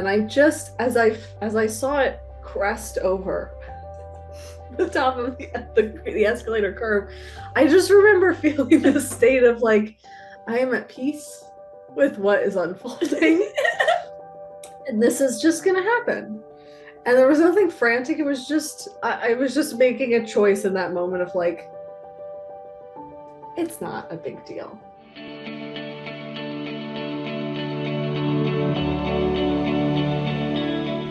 And I just, as I saw it crest over the top of the escalator curve, I just remember feeling this state of like, I am at peace with what is unfolding. And this is just gonna happen. And there was nothing frantic. It was just, I was just making a choice in that moment of like, it's not a big deal.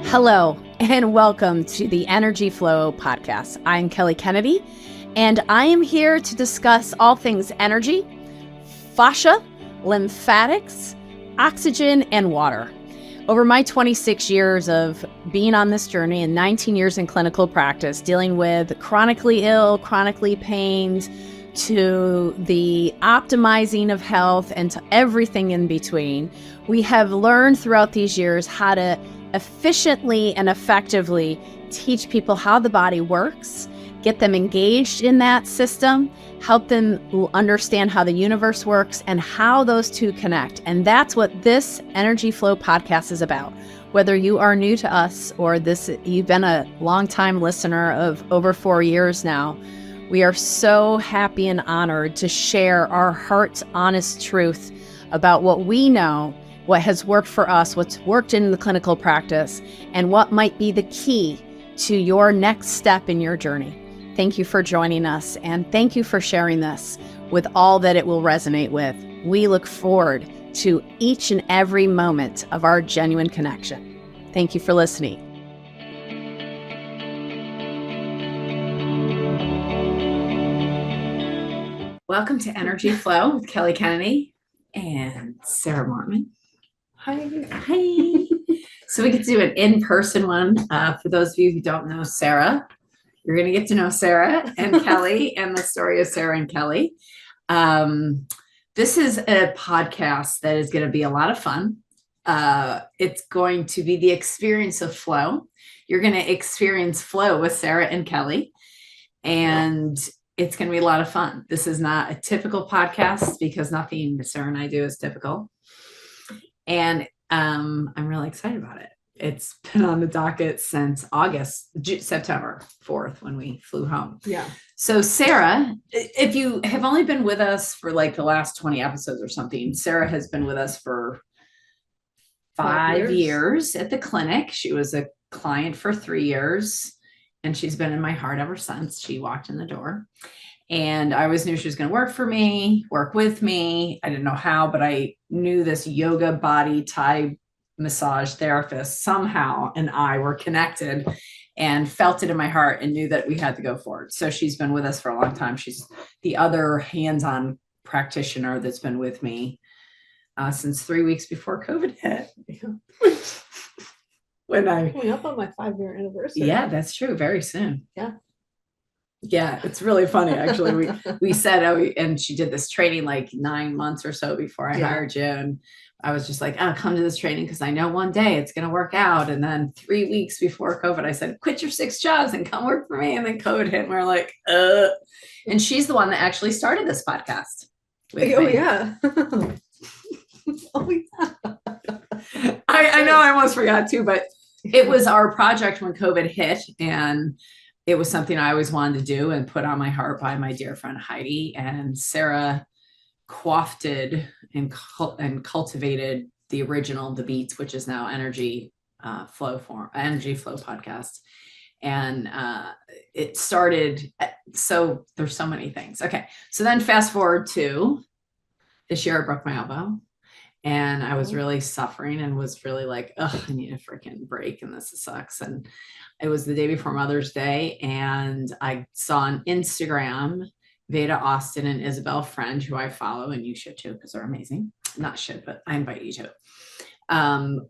Hello, and welcome to the Energy Flow podcast. I'm Kelly Kennedy, and I am here to discuss all things energy, fascia, lymphatics, oxygen, and water. Over my 26 years of being on this journey and 19 years in clinical practice, dealing with chronically ill, chronically pained, to the optimizing of health and to everything in between, we have learned throughout these years how to efficiently and effectively teach people how the body works, get them engaged in that system, help them understand how the universe works and how those two connect. And that's what this Energy Flow podcast is about. Whether you are new to us or you've been a longtime listener of over 4 years now, we are so happy and honored to share our heart's honest truth about what we know, what has worked for us, what's worked in the clinical practice, and what might be the key to your next step in your journey. Thank you for joining us, and thank you for sharing this with all that it will resonate with. We look forward to each and every moment of our genuine connection. Thank you for listening. Welcome to Energy Flow with Kelly Kennedy and Sarah Mortman. Hi. So we get to do an in-person one. For those of you who don't know Sarah, you're going to get to know Sarah and Kelly and the story of Sarah and Kelly. This is a podcast that is going to be a lot of fun. It's going to be the experience of flow. You're going to experience flow with Sarah and Kelly, and it's going to be a lot of fun. This is not a typical podcast because nothing Sarah and I do is typical. And I'm really excited about it. It's been on the docket since September 4th when we flew home. Yeah. So Sarah, if you have only been with us for like the last 20 episodes or something, Sarah has been with us for 5 years at the clinic. She was a client for 3 years. And she's been in my heart ever since she walked in the door. And I always knew she was going to work with me. I didn't know how, but I knew this yoga body Thai massage therapist somehow and I were connected and felt it in my heart and knew that we had to go forward. So she's been with us for a long time. She's the other hands-on practitioner that's been with me since 3 weeks before COVID hit. Coming up on my 5-year anniversary. Yeah, that's true. Very soon. Yeah, it's really funny. Actually, we said, and she did this training like 9 months or so before I hired you. And I was just like, come to this training because I know one day it's going to work out. And then 3 weeks before COVID, I said, quit your 6 jobs and come work for me. And then COVID hit and we're like, And she's the one that actually started this podcast. Yeah. I know I almost forgot too, but it was our project when COVID hit, and it was something I always wanted to do and put on my heart by my dear friend Heidi. And Sarah quaffed and cultivated the original The Beats, which is now Energy Flow podcast. And it started, so there's so many things. Okay. So then fast forward to this year, I broke my elbow. And I was really suffering and was really like, I need a freaking break and this sucks. And it was the day before Mother's Day. And I saw on Instagram, Veda Austin and Isabel Friend, who I follow, and you should too, because they're amazing. Not should, but I invite you to.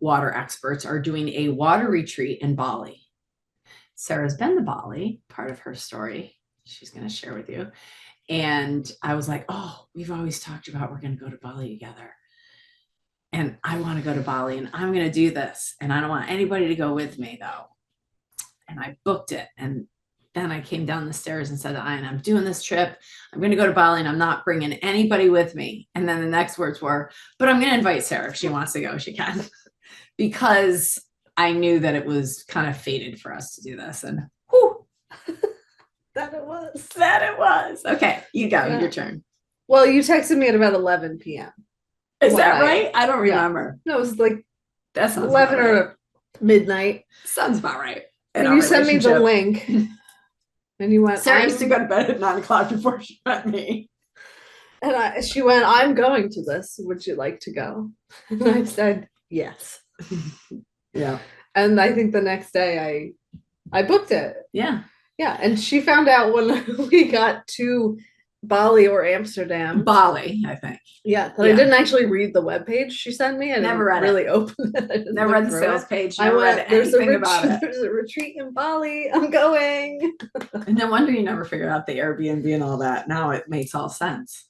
Water experts are doing a water retreat in Bali. Sarah's been to Bali, part of her story she's going to share with you. And I was like, we've always talked about we're going to go to Bali together. And I want to go to Bali and I'm going to do this. And I don't want anybody to go with me though. And I booked it. And then I came down the stairs and said to Ian, I'm doing this trip. I'm going to go to Bali and I'm not bringing anybody with me. And then the next words were, but I'm going to invite Sarah. If she wants to go, she can. Because I knew that it was kind of fated for us to do this, and whew, That it was. Okay, you go. Your turn. Well, you texted me at about 11 p.m. Is that right? I don't remember. No, it was like That sounds 11 or midnight. Sounds about right. And you sent me the link. And you went, Sarah used to go to bed at 9 o'clock before she met me. And she went, I'm going to this. Would you like to go? And I said, yes. Yeah. And I think the next day I booked it. Yeah. Yeah. And she found out when we got to Bali or Amsterdam. Bali, I think. Yeah. But I didn't actually read the webpage she sent me. I never read really it. Open it. Never read the sales page. Never read anything about it. There's a retreat in Bali. I'm going. And no wonder you never figured out the Airbnb and all that. Now it makes all sense.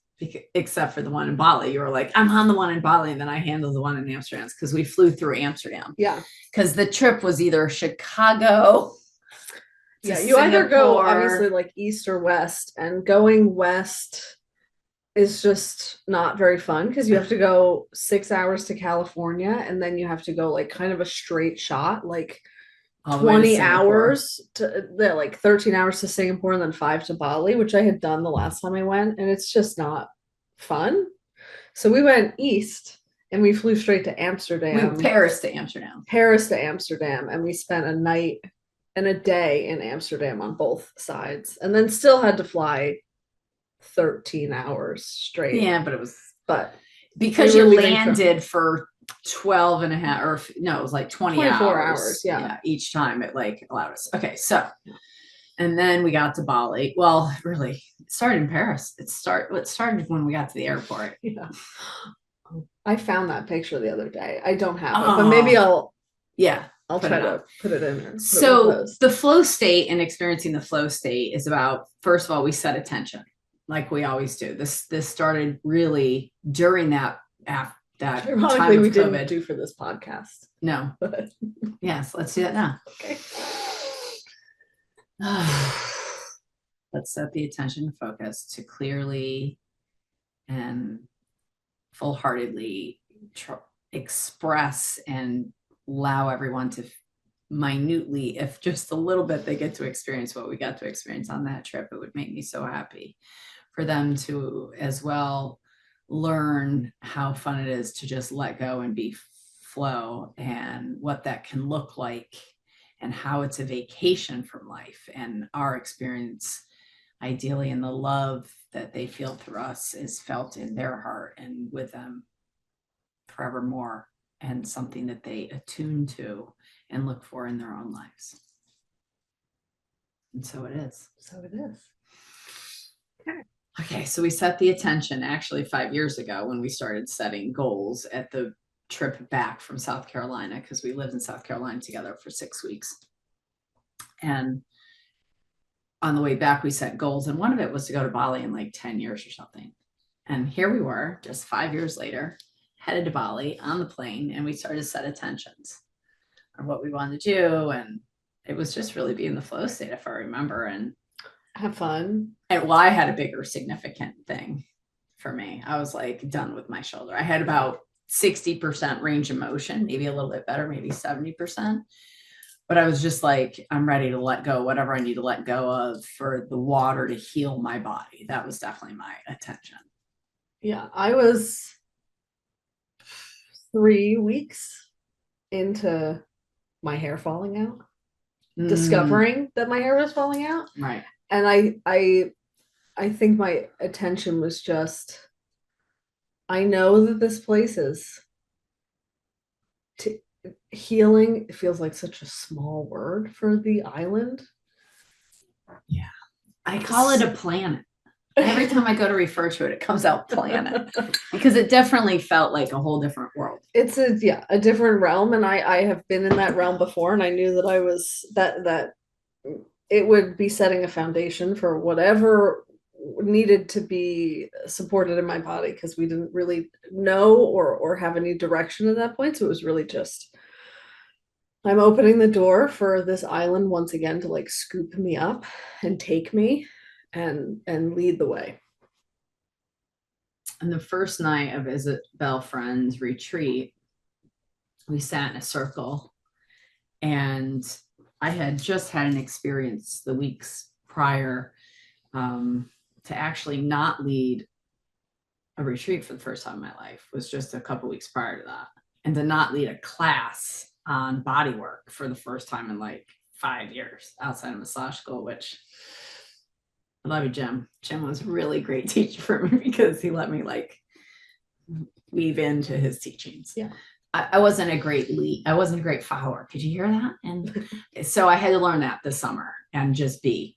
Except for the one in Bali. You were like, I'm on the one in Bali, and then I handled the one in Amsterdam because we flew through Amsterdam. Yeah. Because the trip was either Chicago. Yeah, you either go obviously like east or west, and going west is just not very fun because you have to go 6 hours to California, and then you have to go like kind of a straight shot, like 20 hours to like 13 hours to Singapore and then 5 to Bali, which I had done the last time I went, and it's just not fun. So we went east and we flew straight to Amsterdam. Paris to Amsterdam, and we spent a night and a day in Amsterdam on both sides, and then still had to fly 13 hours straight. Yeah, but because we you landed for 12 and a half, or no, it was like 24 hours. Yeah, each time it like allowed us. Okay, so and then we got to Bali. Well, really, it started in Paris. It started when we got to the airport. Yeah, I found that picture the other day. I don't have it, but maybe I'll try to put it in there. So the flow state and experiencing the flow state is about, first of all, we set attention like we always do. This started really during that time of we COVID. Didn't do for this podcast. No. Yes, let's do that now. Okay. Let's set the attention and focus to clearly and full-heartedly express and allow everyone to minutely, if just a little bit, they get to experience what we got to experience on that trip. It would make me so happy for them to as well learn how fun it is to just let go and be flow, and what that can look like, and how it's a vacation from life, and our experience ideally in the love that they feel through us is felt in their heart and with them forevermore, and something that they attune to and look for in their own lives. And so it is. Okay, so we set the attention actually 5 years ago when we started setting goals at the trip back from South Carolina, because we lived in South Carolina together for 6 weeks. And on the way back, we set goals, and one of it was to go to Bali in like 10 years or something. And here we were, just 5 years later, headed to Bali on the plane, and we started to set intentions on what we wanted to do. And it was just really be in the flow state, if I remember, and have fun. And well, I had a bigger significant thing for me. I was like done with my shoulder. I had about 60% range of motion, maybe a little bit better, maybe 70%. But I was just like, I'm ready to let go, whatever I need to let go of for the water to heal my body. That was definitely my attention. Yeah, I was 3 weeks into my hair falling out, discovering that my hair was falling out. Right. And I think my attention was just, I know that this place is healing. It feels like such a small word for the island. Yeah. I call it a planet. Every time I go to refer to it, it comes out planet, because it definitely felt like a whole different world. It's a different realm. And I have been in that realm before, and I knew that I was that it would be setting a foundation for whatever needed to be supported in my body, because we didn't really know or have any direction at that point. So it was really just, I'm opening the door for this island once again to like scoop me up and take me and lead the way. And the first night of Isabel Friend's retreat, we sat in a circle, And I had just had an experience the weeks prior to actually not lead a retreat for the first time in my life. Was just a couple weeks prior to that. And to not lead a class on body work for the first time in like 5 years outside of massage school, which I love you, Jim. Jim was a really great teacher for me because he let me like weave into his teachings. Yeah. I wasn't a great lead. I wasn't a great follower. Could you hear that? And so I had to learn that this summer and just be.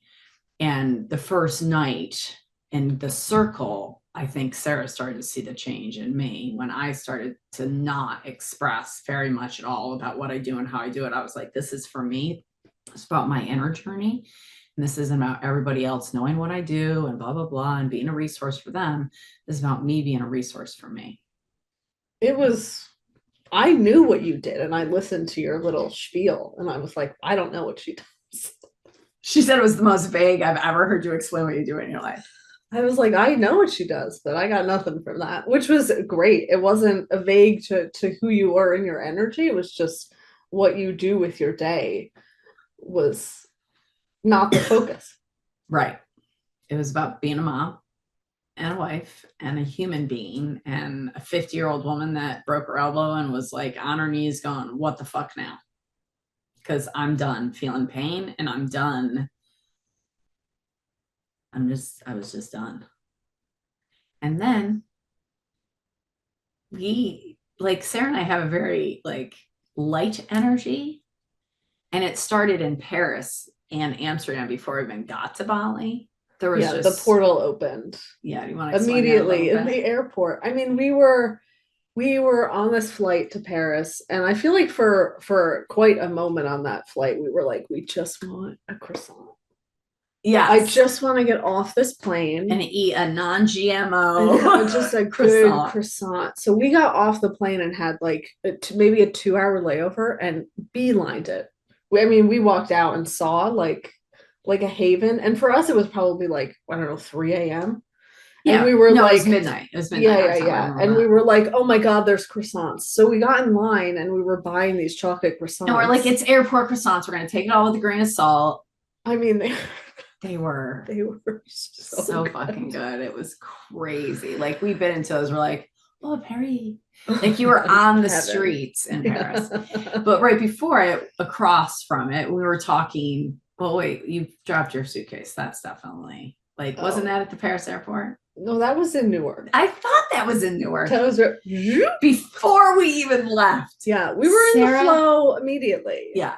And the first night in the circle, I think Sarah started to see the change in me when I started to not express very much at all about what I do and how I do it. I was like, this is for me. It's about my inner journey. And this isn't about everybody else knowing what I do and blah, blah, blah, and being a resource for them. This is about me being a resource for me. I knew what you did, and I listened to your little spiel, and I was like, I don't know what she does. She said it was the most vague I've ever heard you explain what you do in your life. I was like, I know what she does, but I got nothing from that, which was great. It wasn't a vague to who you are in your energy. It was just what you do with your day was not the focus. Right. It was about being a mom and a wife and a human being and a 50-year-old woman that broke her elbow and was like on her knees going, what the fuck now? Because I'm done feeling pain and I'm done. I was just done. And then Sarah and I have a very like light energy, and it started in Paris and Amsterdam before I even got to Bali. There was the portal opened. Yeah, do you want to immediately in the airport? I mean, we were on this flight to Paris, and I feel like for quite a moment on that flight, we were like, we just want a croissant. Yeah, I just want to get off this plane and eat a non-GMO, just a good croissant. So we got off the plane and had like maybe a 2-hour layover and beelined it. We walked out and saw like a haven, and for us it was probably like, I don't know, 3 a.m. Yeah, and we were it was midnight. It was midnight. Yeah. And we were like, oh my god, there's croissants. So we got in line and we were buying these chocolate croissants. And we're like, it's airport croissants. We're gonna take it all with a grain of salt. I mean, they were so fucking good. It was crazy. Like we bit into those. We're like, oh, Paris. Like you were on the streets in Paris. But right before it, across from it, we were talking. Well, wait, you dropped your suitcase. That's definitely wasn't that at the Paris airport? No, that was in Newark. I thought that was in Newark. That was before we even left. Yeah, we were in the flow immediately. Yeah.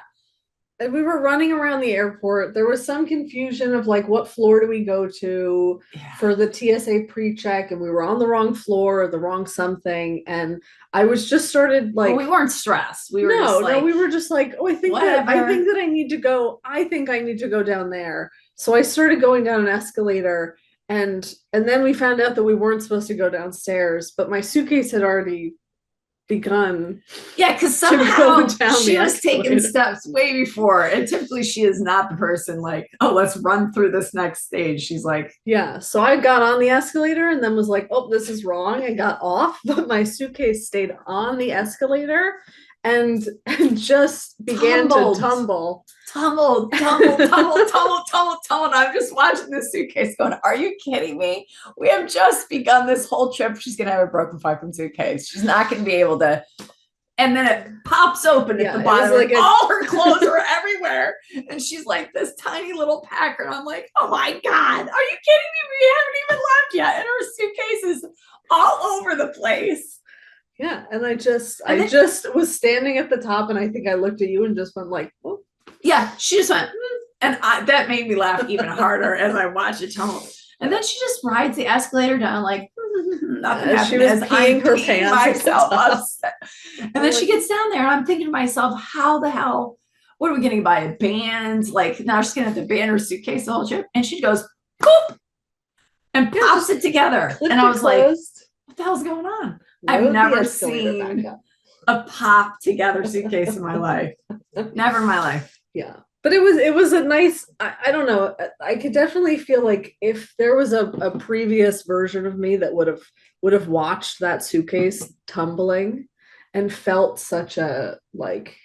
And we were running around the airport. There was some confusion of like, what floor do we go to for the TSA pre-check? And we were on the wrong floor or the wrong something. And I was just started like, we weren't stressed. We were we were just like, oh, I think that I need to go. I think I need to go down there. So I started going down an escalator, and then we found out that we weren't supposed to go downstairs, but my suitcase had already begun. Yeah, because somehow she was taking steps way before, and typically she is not the person like, oh, let's run through this next stage. She's like, yeah. So I got on the escalator and then was like, oh, this is wrong. I got off, but my suitcase stayed on the escalator and just began to tumble. And I'm just watching this suitcase going, are you kidding me? We have just begun this whole trip. She's going to have a broken fucking suitcase. She's not going to be able to. And then it pops open at the bottom. Like all her clothes are everywhere. And she's like this tiny little packer. And I'm like, oh my God, are you kidding me? We haven't even left yet. And her suitcase is all over the place. Yeah. And I just was standing at the top, and I think I looked at you and just went like, oh. Yeah, she just went, and that made me laugh even harder as I watched it tumble. And then she just rides the escalator down like nothing happened. She was peeing her pants myself upset. And then she gets down there, and I'm thinking to myself, how the hell? What are we going to buy a band? Like now she's going to have to ban her suitcase the whole trip. And she goes, poop, and pops it together. And I was like, what the hell's going on? I've never seen a pop together suitcase in my life. Never in my life. Yeah. But it was a nice, I don't know. I could definitely feel like if there was a previous version of me that would have watched that suitcase tumbling and felt such a like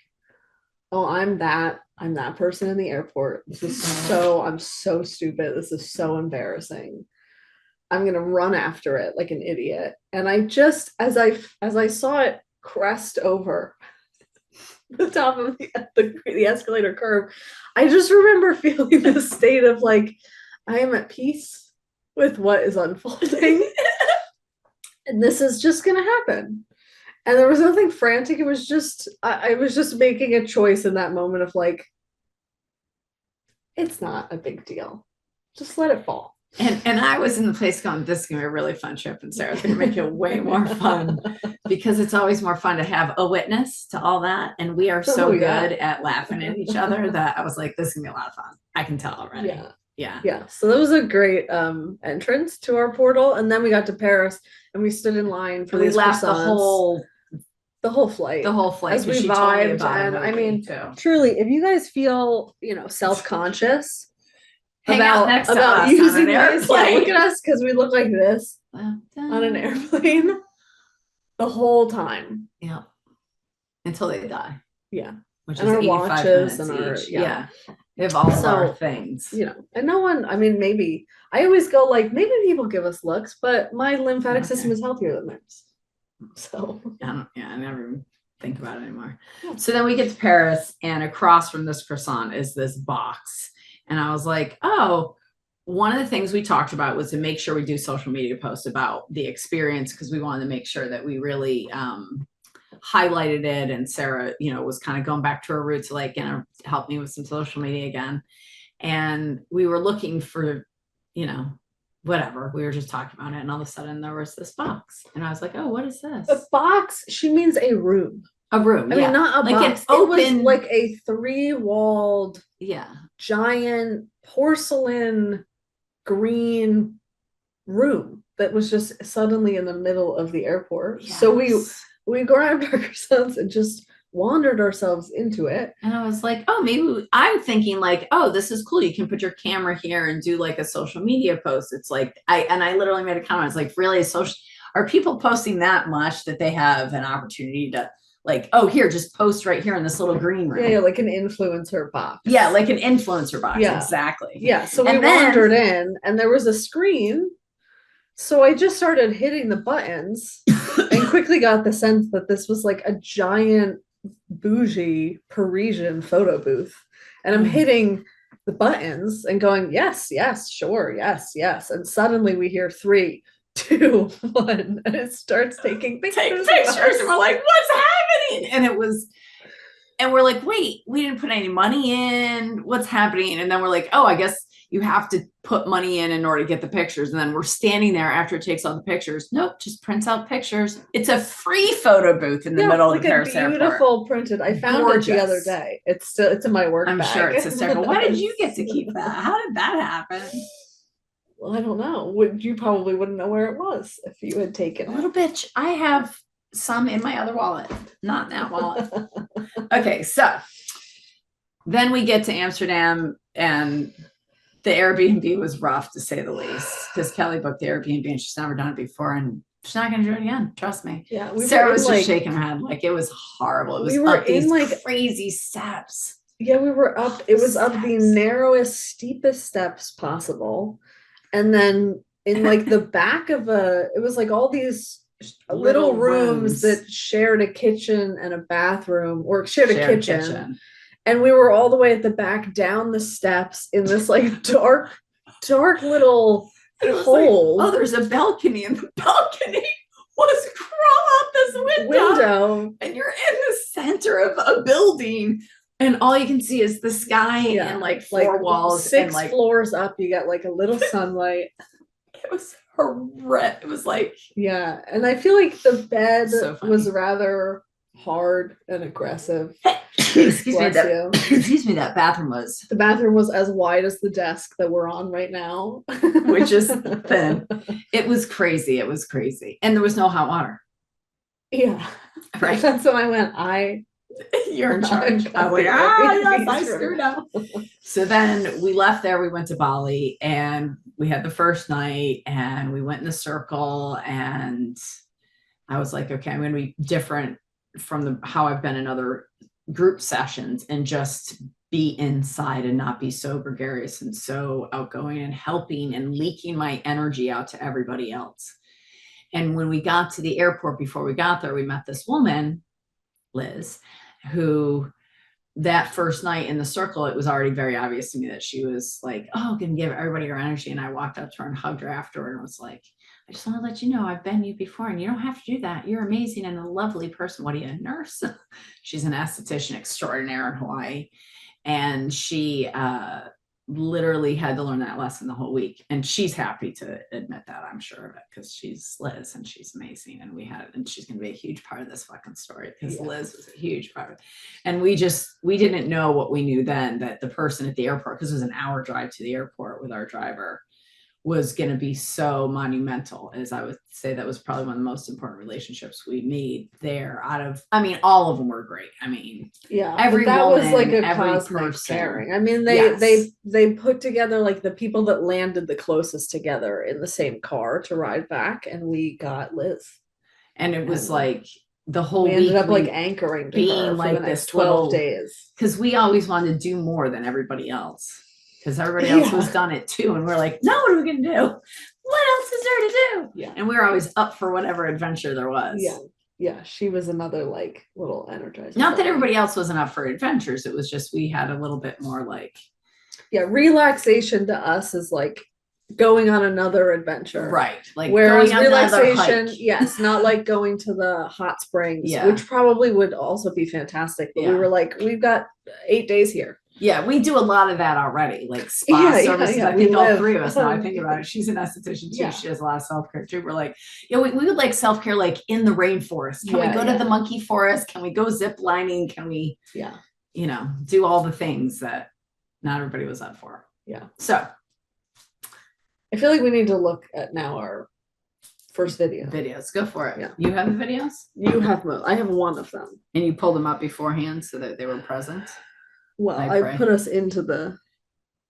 Oh, I'm that person in the airport. I'm so stupid. This is so embarrassing. I'm gonna run after it like an idiot. And I just, as I saw it crest over the top of the escalator curve, I just remember feeling this state of like, I am at peace with what is unfolding, and this is just gonna happen. And there was nothing frantic. It was just I was just making a choice in that moment of like, it's not a big deal. Just let it fall. And I was in the place going, this is gonna be a really fun trip, and Sarah's gonna make it way more fun because it's always more fun to have a witness to all that. And we are so good at laughing at each other that I was like, this is gonna be a lot of fun. I can tell already. Yeah. So that was a great entrance to our portal. And then we got to Paris and we stood in line for these laughed croissants. The whole flight as we vibed. And I mean, truly, if you guys feel self-conscious about using this, look at us, because we look like this on an airplane the whole time. Yeah, until they die. Yeah, which and is our 85 watches and minutes our each. Yeah. We have all of our things, and no one, I mean, maybe I always go like, maybe people give us looks, but my lymphatic system is healthier than theirs. So I never even think about it anymore. So then we get to Paris, and across from this croissant is this box. And I was like, oh, one of the things we talked about was to make sure we do social media posts about the experience, because we wanted to make sure that we really highlighted it. And Sarah, was kind of going back to her roots, like, help me with some social media again. And we were looking for, whatever, we were just talking about it, and all of a sudden there was this box, and I was like, oh, what is this? A box? She means a room. I mean, not a box. It was like a 3-walled, giant porcelain green room that was just suddenly in the middle of the airport. So we grabbed our croissants and just wandered ourselves into it. And I was like, oh, maybe I'm thinking like, oh, this is cool. You can put your camera here and do like a social media post. It's like, I literally made a comment. It's like, really, are people posting that much that they have an opportunity to like, oh, here, just post right here in this little green room. Yeah, like an influencer box. Yeah, like an influencer box. Yeah. Exactly. Yeah. So we wandered in, and there was a screen. So I just started hitting the buttons and quickly got the sense that this was like a giant bougie Parisian photo booth. And I'm hitting the buttons and going, yes, sure, yes. And suddenly we hear 3, 2, 1, and it starts taking pictures. And we're like, what's happening? And we're like, wait, we didn't put any money in. What's happening? And then we're like, oh, I guess you have to put money in order to get the pictures. And then we're standing there after it takes all the pictures. Nope, just prints out pictures. It's a free photo booth in the middle of the Paris airport. Beautiful printed. I found it the other day. It's in my work bag. I'm sure it's hysterical. Why did you get to keep that? How did that happen? Well, I don't know. You probably wouldn't know where it was if you had taken it. Little bitch, I have some in my other wallet, not in that wallet. Okay, so then we get to Amsterdam, and the Airbnb was rough, to say the least, because Kelly booked the Airbnb and she's never done it before, and she's not going to do it again. Trust me. Yeah, Sarah was just shaking her head like it was horrible. It was up these crazy steps. Yeah, we were up. It was up the narrowest, steepest steps possible, and then in like the back of it was like all these little rooms that shared a kitchen and a bathroom, or shared a kitchen. And we were all the way at the back, down the steps in this like dark little hole. Like, oh, there's a balcony, and the balcony was crawl out this window. And you're in the center of a building, and all you can see is the sky and like 4 walls. 6 and floors up, you got like a little sunlight. It was horrendous. It was like, yeah. And I feel like the bed was rather hard and aggressive. Excuse me, that bathroom was. The bathroom was as wide as the desk that we're on right now, which is thin. It was crazy. And there was no hot water. Yeah. Right. That's when I went, you're in charge. I was like, yes, I screwed up. So then we left there. We went to Bali, and we had the first night, and we went in the circle, and I was like, okay, I'm going to be different from how I've been in other group sessions and just be inside and not be so gregarious and so outgoing and helping and leaking my energy out to everybody else. And when we got to the airport, before we got there, we met this woman, Liz, who that first night in the circle, it was already very obvious to me that she was like, oh, can give everybody her energy. And I walked up to her and hugged her afterward and was like, I just want to let you know I've been you before and you don't have to do that. You're amazing and a lovely person. What are you, a nurse? She's an esthetician extraordinaire in Hawaii. And she literally had to learn that lesson the whole week. And she's happy to admit that, I'm sure of it, because she's Liz and she's amazing. And she's going to be a huge part of this fucking story because Liz was a huge part of it. And we didn't know what we knew then, that the person at the airport, because it was an hour drive to the airport with our driver, was going to be so monumental. As I would say, that was probably one of the most important relationships we made there. All of them were great. Every that woman, was like a every cosmic person. pairing. They put together like the people that landed the closest together in the same car to ride back, and we got Liz. And it was like the whole we ended week up like anchoring to her like for the next this 12 days. Because we always wanted to do more than everybody else. Because everybody else was done it too. And we're like, no, what are we going to do? What else is there to do? Yeah. And we were always up for whatever adventure there was. Yeah. Yeah. She was another like little energizer. Not that everybody else wasn't up for adventures. It was just we had a little bit more like. Yeah. Relaxation to us is like going on another adventure. Right. Like whereas relaxation, yes, not like going to the hot springs, which probably would also be fantastic. But we were like, we've got 8 days here. Yeah, we do a lot of that already, like spa services. I think all three of us, now I think about it. She's an esthetician too. She does a lot of self-care too. We're like, we would like self-care like in the rainforest. Can we go to the monkey forest? Can we go zip lining? Can we, do all the things that not everybody was up for? Yeah. So I feel like we need to look at now our first videos. Go for it. Yeah. You have the videos? You have most. I have one of them. And you pulled them up beforehand so that they were present? Well, I put us into the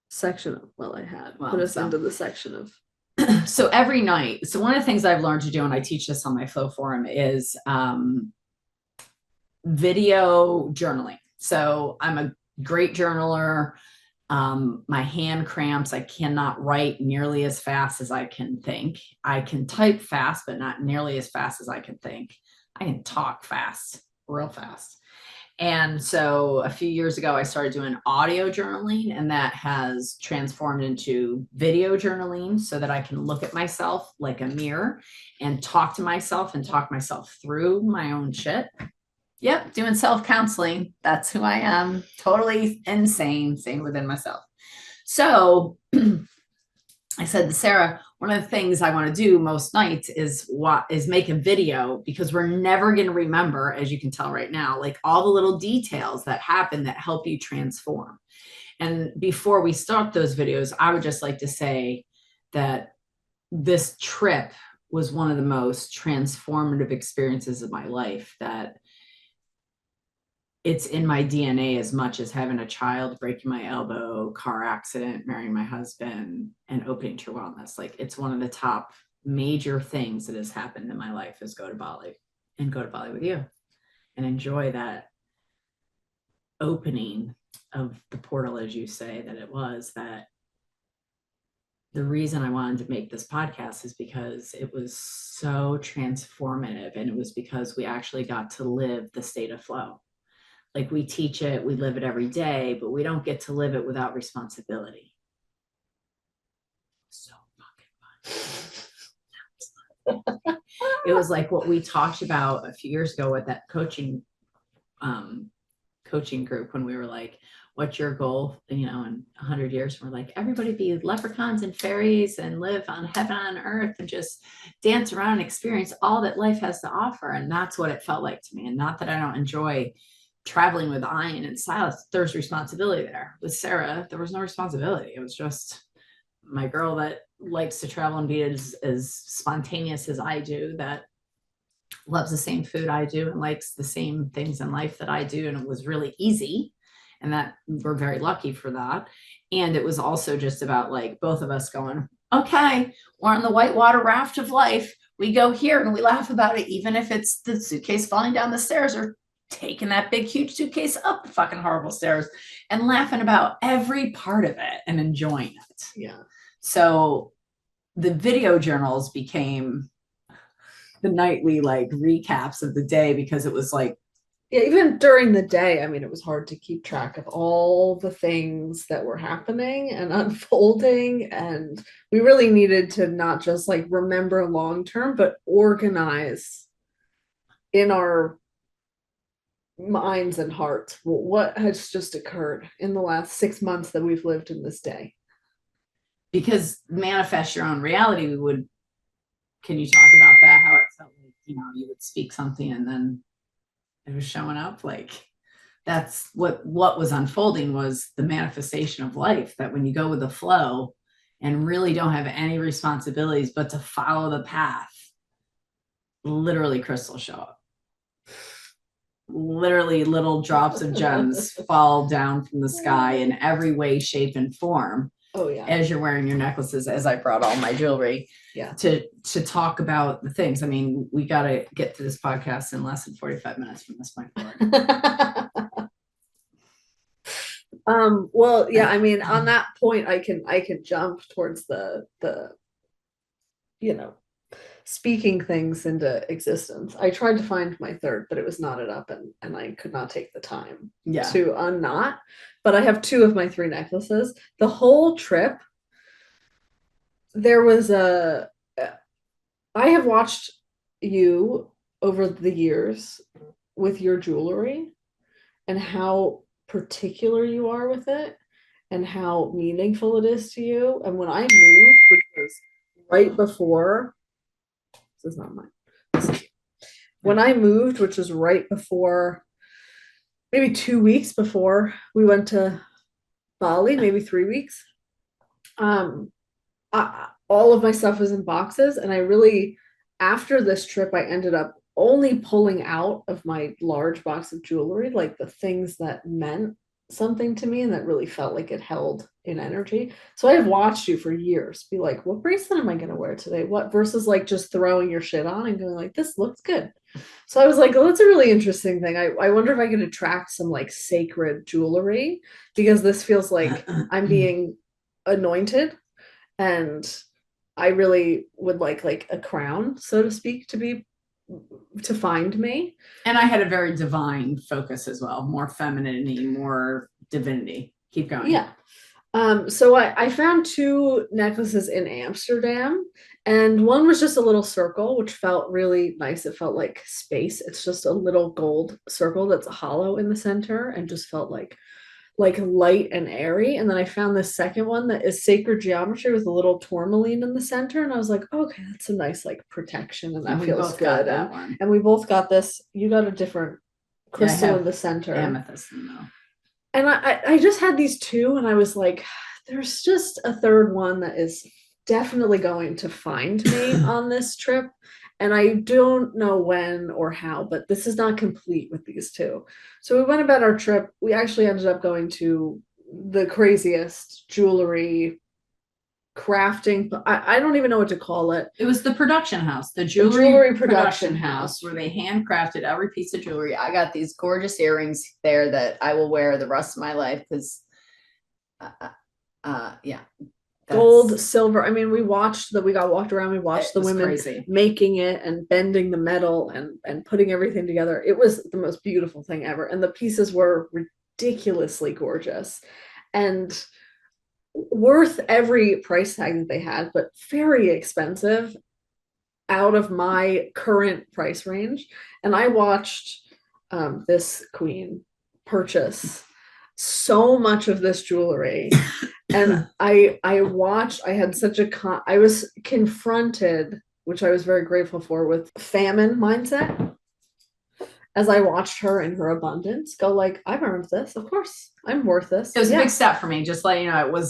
section of, into the section of. So every night, so one of the things I've learned to do, and I teach this on my Flow Forum, is video journaling. So I'm a great journaler. My hand cramps. I cannot write nearly as fast as I can think. I can type fast, but not nearly as fast as I can think. I can talk fast, real fast. And so a few years ago, I started doing audio journaling, and that has transformed into video journaling so that I can look at myself like a mirror and talk to myself and talk myself through my own shit. Yep. Doing self-counseling. That's who I am. Totally insane within myself. So I said to Sarah, one of the things I want to do most nights is make a video, because we're never going to remember, as you can tell right now, like all the little details that happen that help you transform. And before we start those videos, I would just like to say that this trip was one of the most transformative experiences of my life, that it's in my DNA as much as having a child, breaking my elbow, car accident, marrying my husband, and opening True Wellness. Like, it's one of the top major things that has happened in my life is go to Bali with you and enjoy that opening of the portal, as you say, that it was. That the reason I wanted to make this podcast is because it was so transformative, and it was because we actually got to live the state of flow. Like, we teach it, we live it every day, but we don't get to live it without responsibility. So fucking fun. It was like what we talked about a few years ago with that coaching group, when we were like, what's your goal, in 100 years? And we're like, everybody be leprechauns and fairies and live on heaven on earth and just dance around and experience all that life has to offer. And that's what it felt like to me. And not that I don't enjoy traveling with Ian and Silas, there's responsibility there. With Sarah, there was no responsibility. It was just my girl that likes to travel and be as spontaneous as I do, that loves the same food I do and likes the same things in life that I do. And it was really easy, and that we're very lucky for that. And it was also just about like both of us going, okay, we're on the whitewater raft of life. We go here and we laugh about it, even if it's the suitcase falling down the stairs or taking that big, huge suitcase up the fucking horrible stairs and laughing about every part of it and enjoying it. Yeah. So the video journals became the nightly like recaps of the day, because it was like, yeah, even during the day, I mean, it was hard to keep track of all the things that were happening and unfolding. And we really needed to not just like remember long term, but organize in our minds and hearts what has just occurred in the last 6 months that we've lived in this day. Because manifest your own reality, can you talk about that? How it felt like, you would speak something and then it was showing up. Like, that's what was unfolding, was the manifestation of life, that when you go with the flow and really don't have any responsibilities but to follow the path, literally crystals show up. Literally little drops of gems fall down from the sky in every way, shape, and form. Oh yeah. As you're wearing your necklaces, as I brought all my jewelry, yeah, to talk about the things. I mean, we got to get to this podcast in less than 45 minutes from this point forward. Well, yeah, I mean, on that point, I can jump towards the speaking things into existence. I tried to find my third, but it was knotted up and I could not take the time to unknot. But I have 2 of my 3 necklaces. The whole trip, there was I have watched you over the years with your jewelry and how particular you are with it and how meaningful it is to you. And when I moved, which was right before, this is not mine. When I moved, which was right before, maybe 2 weeks before we went to Bali, maybe 3 weeks, all of my stuff was in boxes. And I really, after this trip, I ended up only pulling out of my large box of jewelry, like the things that meant something to me and that really felt like it held in energy. So I have watched you for years be like, what bracelet am I going to wear today? What, versus like just throwing your shit on and going like, this looks good. So I was like, oh, that's a really interesting thing. I wonder if I could attract some like sacred jewelry, because this feels like I'm being anointed, and I really would like a crown, so to speak, to find me. And I had a very divine focus as well, more femininity, more divinity. Keep going. Yeah. So I found 2 necklaces in Amsterdam, and one was just a little circle, which felt really nice. It felt like space. It's just a little gold circle that's hollow in the center and just felt like light and airy. And then I found this second one that is sacred geometry with a little tourmaline in the center. And I was like, okay, that's a nice like protection, and that feels good. And we both got this. You got a different crystal in the center. Amethyst in though. And I just had these 2, and I was like, there's just a third one that is definitely going to find me on this trip. And I don't know when or how, but this is not complete with these 2. So we went about our trip. We actually ended up going to the craziest jewelry crafting. I don't even know what to call it. It was the production house, the jewelry production house, where they handcrafted every piece of jewelry. I got these gorgeous earrings there that I will wear the rest of my life because, yeah. Gold, silver. I mean, we got walked around. We watched the women crazy. Making it and bending the metal and putting everything together. It was the most beautiful thing ever. And the pieces were ridiculously gorgeous and worth every price tag that they had, but very expensive out of my current price range. And I watched this queen purchase so much of this jewelry. And I had such I was confronted, which I was very grateful for, with famine mindset as I watched her in her abundance go like, I've earned this. Of course, I'm worth this. It was a big step for me. Just letting you know,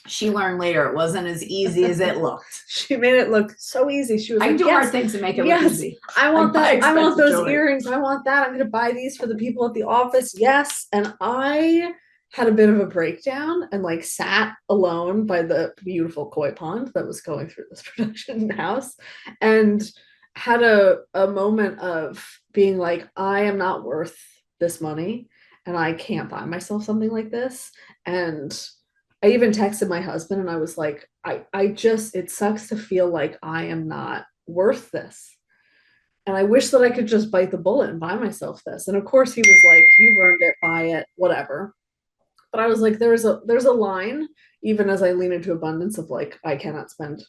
she learned later, it wasn't as easy as it looked. She made it look so easy. She was I can do hard things to make it look easy. I want that. I want those earrings. I want that. I'm going to buy these for the people at the office. Yes. And I had a bit of a breakdown and like sat alone by the beautiful koi pond that was going through this production house and had a moment of being like, I am not worth this money and I can't buy myself something like this. And I even texted my husband and I was like, I just, it sucks to feel like I am not worth this. And I wish that I could just bite the bullet and buy myself this. And of course he was like, you've earned it, buy it, whatever. But I was like, there's a line, even as I lean into abundance of like, I cannot spend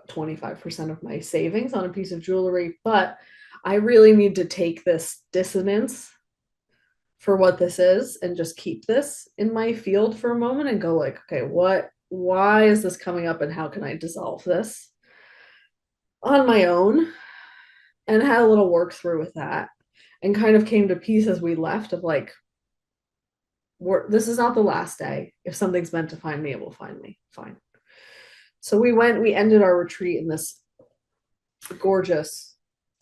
25% of my savings on a piece of jewelry, but I really need to take this dissonance for what this is and just keep this in my field for a moment and go like, okay, why is this coming up and how can I dissolve this on my own? And had a little work through with that and kind of came to peace as we left of like, this is not the last day. If something's meant to find me, it will find me. Fine. So we ended our retreat in this gorgeous,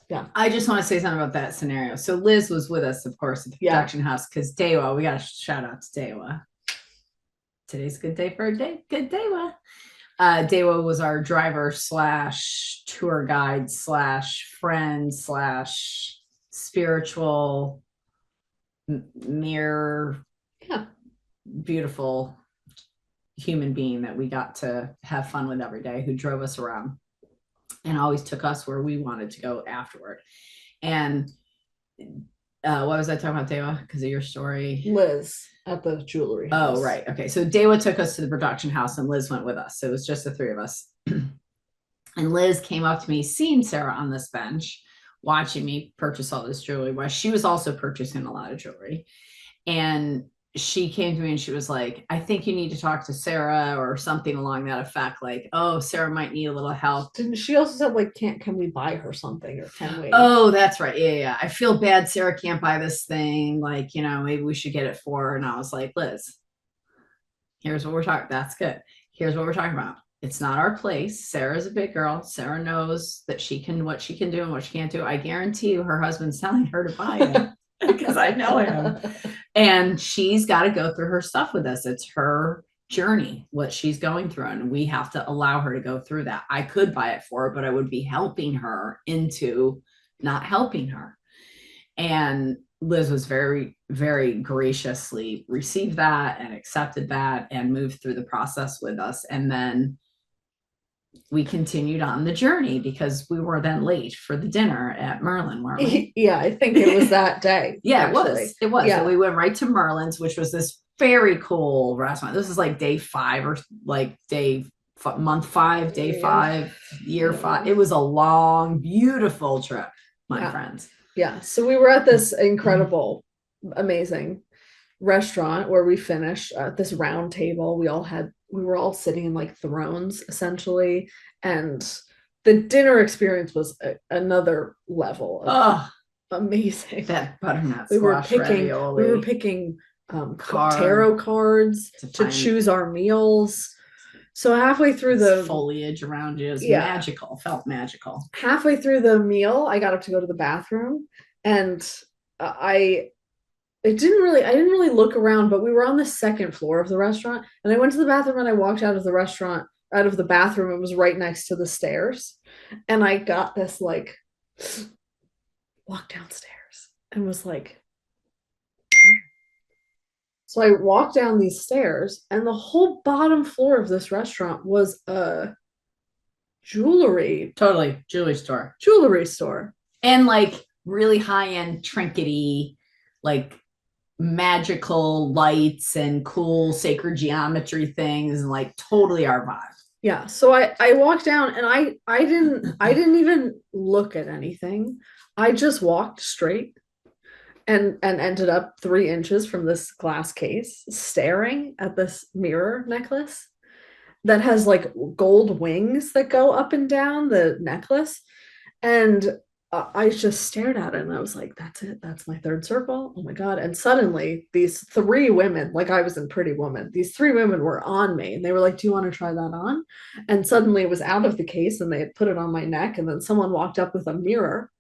yeah. I just want to say something about that scenario. So Liz was with us, of course, at the production house because Dewa, we got to shout out to Dewa. Today's a good day for a day. Good Dewa. Dewa was our driver / tour guide / friend / spiritual mirror, beautiful human being that we got to have fun with every day, who drove us around and always took us where we wanted to go afterward. And what was I talking about, Dewa? Because of your story? Liz at the jewelry house. Oh, right. Okay. So Dewa took us to the production house and Liz went with us. So it was just the three of us. And Liz came up to me, seeing Sarah on this bench, watching me purchase all this jewelry, while she was also purchasing a lot of jewelry. And she came to me and she was like, I think you need to talk to Sarah or something along that effect. Like, oh, Sarah might need a little help. Didn't she also said like, can we buy her something, or can we? Oh, that's right. Yeah. I feel bad Sarah can't buy this thing. Like, maybe we should get it for her. And I was like, Liz, here's what we're talking. That's good. Here's what we're talking about. It's not our place. Sarah's a big girl. Sarah knows that what she can do and what she can't do. I guarantee you her husband's telling her to buy it. Because I know him. And she's got to go through her stuff with us. It's her journey, what she's going through. And we have to allow her to go through that. I could buy it for her, but I would be helping her into not helping her. And Liz was very, very graciously received that and accepted that and moved through the process with us. And then we continued on the journey because we were then late for the dinner at Merlin, weren't we? Yeah, I think it was that day. Yeah, actually. It was. Yeah. So we went right to Merlin's, which was this very cool restaurant. This is like day 5 or like month 5, day 5, year 5. It was a long, beautiful trip, my friends. Yeah. So we were at this incredible, amazing restaurant where we finished at this round table. We were all sitting in like thrones essentially. And the dinner experience was another level of amazing. That butternut we were squash ravioli. We were picking tarot cards to choose our meals. So halfway through the foliage around you is magical, felt magical. Halfway through the meal, I got up to go to the bathroom and I didn't really look around, but we were on the second floor of the restaurant and I went to the bathroom and I walked out of the bathroom. It was right next to the stairs. And I got this like walk downstairs and was like, so I walked down these stairs and the whole bottom floor of this restaurant was a jewelry store. And like really high-end trinkety, like magical lights and cool sacred geometry things and like totally our vibe. Yeah. So I walked down and I didn't even look at anything. I just walked straight and ended up 3 inches from this glass case, staring at this mirror necklace that has like gold wings that go up and down the necklace. And I just stared at it and I was like, that's it. That's my third circle. Oh my God. And suddenly these 3 women, like I was in Pretty Woman, these 3 women were on me and they were like, do you want to try that on? And suddenly it was out of the case and they had put it on my neck. And then someone walked up with a mirror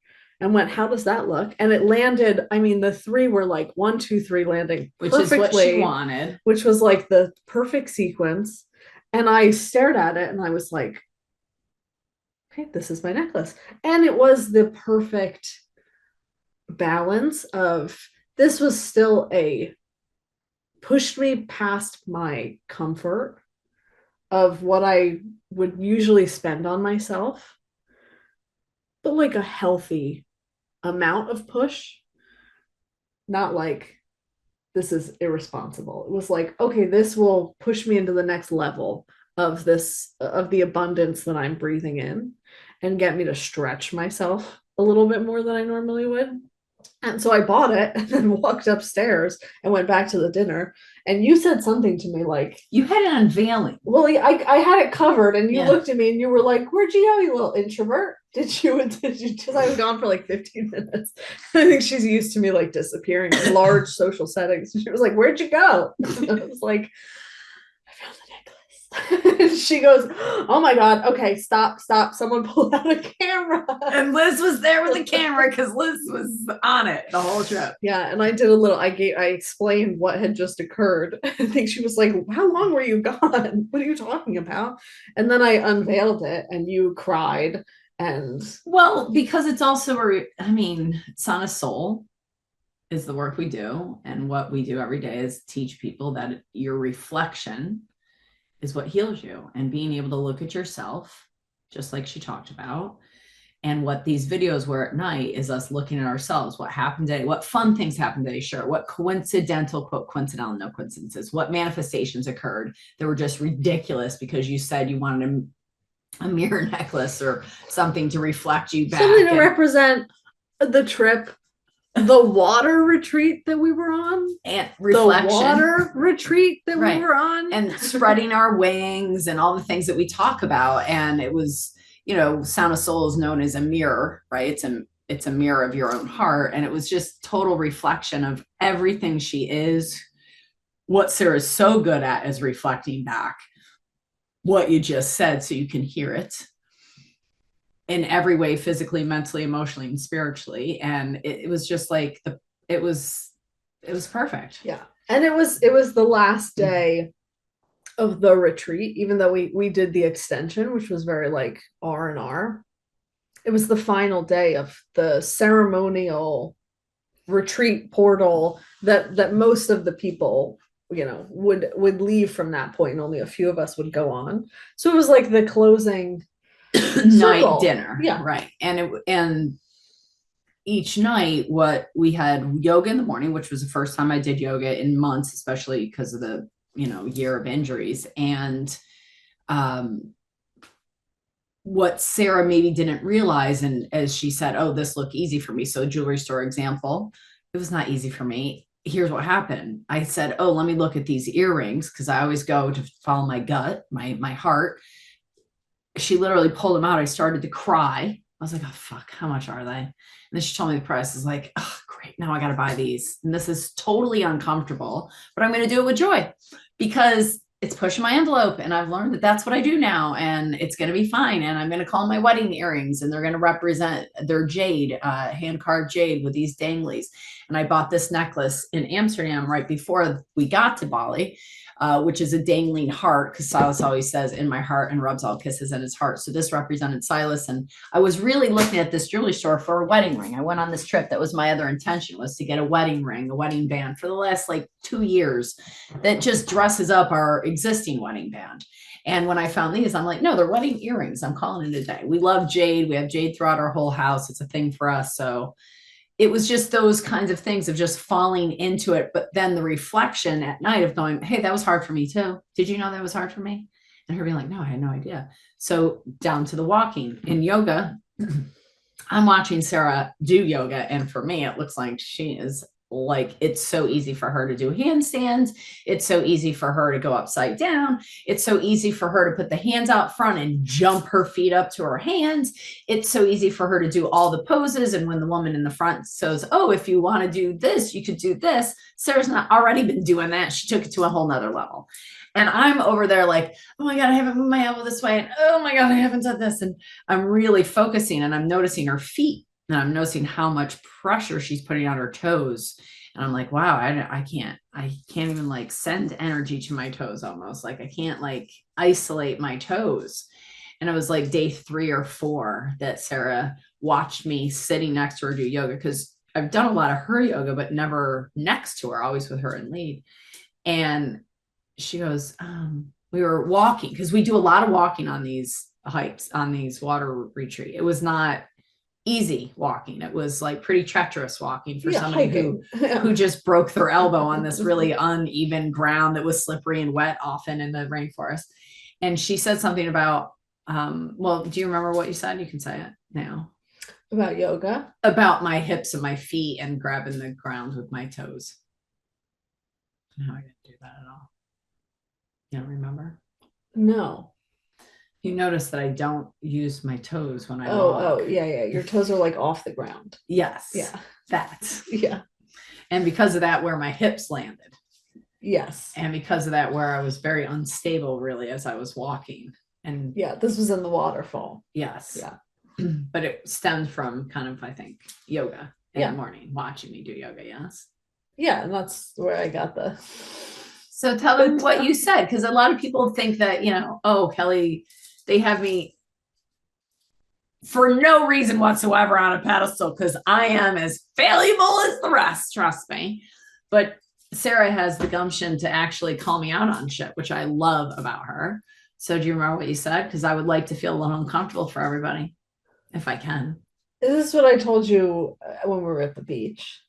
and went, how does that look? And it landed. I mean, the 3 were like 1, 2, 3 landing which perfectly, is what she wanted, which was like the perfect sequence. And I stared at it and I was like, okay, this is my necklace. And it was the perfect balance of this was still pushed me past my comfort of what I would usually spend on myself, but like a healthy amount of push, not like this is irresponsible. It was like, okay, this will push me into the next level of the abundance that I'm breathing in and get me to stretch myself a little bit more than I normally would. And so I bought it and then walked upstairs and went back to the dinner. And you said something to me like, you had an unveiling. Well, I had it covered, and you Yeah. looked at me and you were like, "Where'd you go, you little introvert? Did you? Because I was gone for like 15 minutes. I think she's used to me like disappearing in large social settings. She was like, "Where'd you go?" And I was like, "I found the necklace." And she goes, "Oh my God, okay, stop. Someone pull out a camera." And Liz was there with the camera because Liz was on it the whole trip. Yeah, and I did a little. I explained what had just occurred. I think she was like, "How long were you gone? What are you talking about?" And then I unveiled it, and you cried. And well, because it's also Sana Soul is the work we do, and what we do every day is teach people that your reflection is what heals you, and being able to look at yourself, just like she talked about. And what these videos were at night is us looking at ourselves. What happened today? What fun things happened today? Sure. What coincidental, quote, coincidental, no coincidences. What manifestations occurred that were just ridiculous because you said you wanted a mirror necklace or something to reflect you back. Something to represent the trip, the water retreat that we were on, and reflection. The water retreat that Right. we were on, and spreading our wings and all the things that we talk about. And it was, Sound of Soul is known as a mirror, right? It's a mirror of your own heart. And it was just total reflection of everything she is. What Sarah is so good at is reflecting back what you just said so you can hear it in every way, physically, mentally, emotionally, and spiritually. And it was just like it was perfect. Yeah. And it was the last day of the retreat, even though we did the extension, which was very like R&R. It was the final day of the ceremonial retreat portal that most of the people would leave from that point, and only a few of us would go on. So it was like the closing night dinner. Yeah. Right. And each night, what we had yoga in the morning, which was the first time I did yoga in months, especially because of the year of injuries. And what Sarah maybe didn't realize, and as she said, oh, this looked easy for me. So jewelry store example, it was not easy for me. Here's what happened. I said, oh, let me look at these earrings, because I always go to follow my gut, my heart. She literally pulled them out. I started to cry. I was like, oh, fuck, how much are they? And then she told me the price. Is like, oh, great. Now I got to buy these. And this is totally uncomfortable, but I'm going to do it with joy because it's pushing my envelope. And I've learned that that's what I do now. And it's going to be fine. And I'm going to call my wedding earrings, and they're going to represent their jade, hand carved jade with these danglies. And I bought this necklace in Amsterdam right before we got to Bali, which is a dangling heart, because Silas always says, in my heart, and rubs all kisses in his heart. So this represented Silas. And I was really looking at this jewelry store for a wedding ring. I went on this trip. That was my other intention, was to get a wedding ring, a wedding band for the last like 2 years that just dresses up our existing wedding band. And when I found these, I'm like, no, they're wedding earrings. I'm calling it a day. We love jade. We have jade throughout our whole house. It's a thing for us. So it was just those kinds of things of just falling into it. But then the reflection at night of going, hey, that was hard for me too. Did you know that was hard for me? And her being like, no, I had no idea. So down to the walking in yoga, I'm watching Sarah do yoga. And for me, it looks like she is like, it's so easy for her to do handstands. It's so easy for her to go upside down. It's so easy for her to put the hands out front and jump her feet up to her hands. It's so easy for her to do all the poses. And when the woman in the front says, oh, if you want to do this, you could do this. Sarah's not already been doing that. She took it to a whole nother level. And I'm over there like, oh my God, I haven't moved my elbow this way. And oh my God, I haven't done this. And I'm really focusing, and I'm noticing her feet. And I'm noticing how much pressure she's putting on her toes. And I'm like, wow, I can't even like send energy to my toes almost. Like I can't like isolate my toes. And it was like day 3 or 4 that Sarah watched me sitting next to her do yoga. Because I've done a lot of her yoga, but never next to her, always with her in lead. And she goes, we were walking because we do a lot of walking on these hikes, on these water retreat. It was not easy walking. It was like pretty treacherous walking for somebody who just broke their elbow on this really uneven ground that was slippery and wet often in the rainforest. And she said something about, well, do you remember what you said? You can say it now. About yoga? About my hips and my feet and grabbing the ground with my toes. No, I didn't do that at all. You don't remember? No. You notice that I don't use my toes when I walk. Oh, yeah. Your toes are like off the ground. Yes. Yeah. That. Yeah. And because of that, where my hips landed. Yes. And because of that, where I was very unstable really as I was walking. And yeah, this was in the waterfall. Yes. Yeah. But it stemmed from kind of, I think, yoga in the morning, watching me do yoga. Yes. Yeah. And that's where I got the. So tell them what you said, because a lot of people think that, you know, oh, Kelly, they have me for no reason whatsoever on a pedestal because I am as fallible as the rest, trust me. But Sarah has the gumption to actually call me out on shit, which I love about her. So do you remember what you said? Because I would like to feel a little uncomfortable for everybody, if I can. This is what I told you when we were at the beach.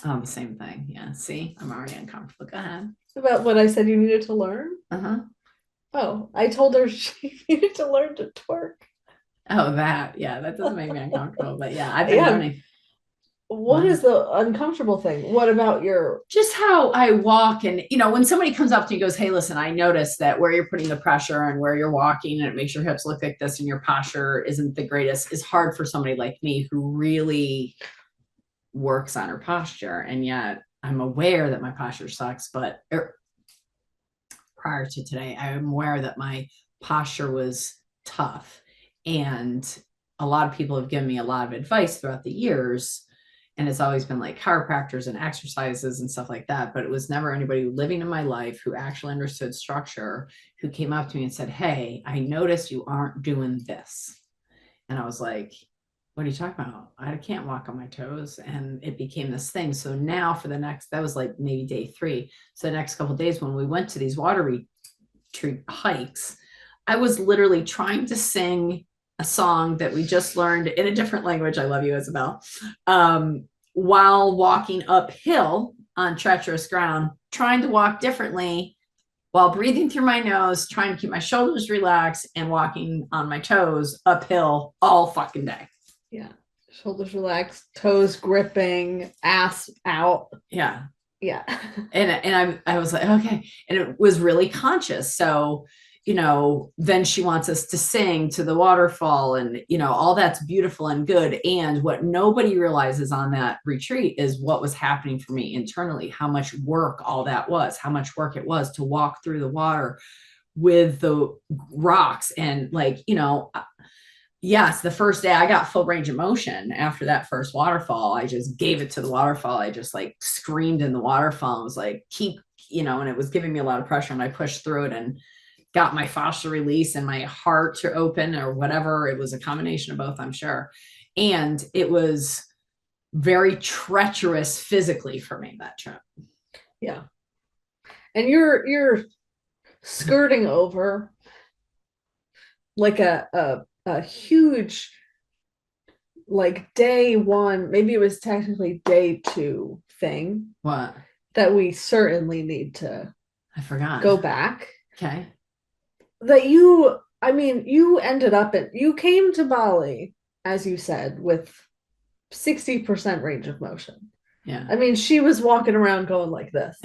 Oh, the same thing. Yeah. See, I'm already uncomfortable. Go ahead. About what I said you needed to learn? Uh-huh. Oh, I told her she needed to learn to twerk. Oh, that. Yeah, that doesn't make me uncomfortable. But yeah, I've been learning. What is the uncomfortable thing? What about your... Just how I walk and, you know, when somebody comes up to you and goes, hey, listen, I noticed that where you're putting the pressure and where you're walking and it makes your hips look like this and your posture isn't the greatest, is hard for somebody like me who really works on her posture. And yet I'm aware that my posture sucks, but prior to today, I am aware that my posture was tough. And a lot of people have given me a lot of advice throughout the years. And it's always been like chiropractors and exercises and stuff like that. But it was never anybody living in my life who actually understood structure, who came up to me and said, hey, I noticed you aren't doing this. And I was like, what are you talking about? I can't walk on my toes. And it became this thing. So now for the next, that was like maybe day 3. So the next couple of days when we went to these water retreat hikes, I was literally trying to sing a song that we just learned in a different language. I love you, Isabel. While walking uphill on treacherous ground, trying to walk differently while breathing through my nose, trying to keep my shoulders relaxed and walking on my toes uphill all fucking day. Yeah. Shoulders relaxed, toes gripping, ass out. Yeah. Yeah. And I was like, okay. And it was really conscious. So, you know, then she wants us to sing to the waterfall and, you know, all that's beautiful and good. And what nobody realizes on that retreat is what was happening for me internally, how much work all that was, how much work it was to walk through the water with the rocks. And like, you know, yes, the first day I got full range of motion after that first waterfall. I just gave it to the waterfall. I just like screamed in the waterfall and was like, keep, you know, and it was giving me a lot of pressure and I pushed through it and got my fascia release and my heart to open or whatever. It was a combination of both, I'm sure. And it was very treacherous physically for me that trip. Yeah. And you're skirting over like a huge, like day 1, maybe it was technically day 2 thing. What? That we certainly need to I forgot. Go back. Okay. That you ended up you came to Bali, as you said, with 60% range of motion. Yeah. I mean, she was walking around going like this,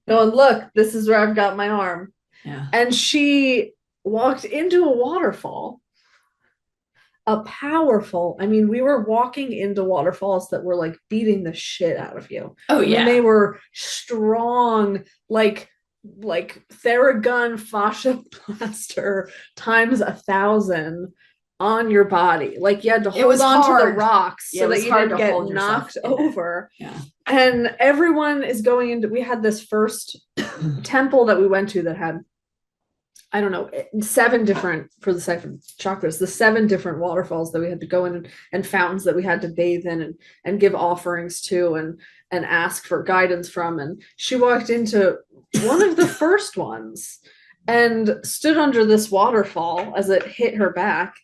going, look, this is where I've got my arm. Yeah. And she walked into a waterfall, we were walking into waterfalls that were like beating the shit out of you. Oh, yeah. And they were strong, like Theragun fascia plaster times 1,000 on your body. Like you had to hold on to the rocks so that you didn't get knocked over. Yeah. And everyone is going into, we had this first temple that we went to that had I don't know, 7 different for the 7 chakras, the 7 different waterfalls that we had to go in, and fountains that we had to bathe in, and give offerings to, and ask for guidance from. And she walked into one of the first ones and stood under this waterfall as it hit her back.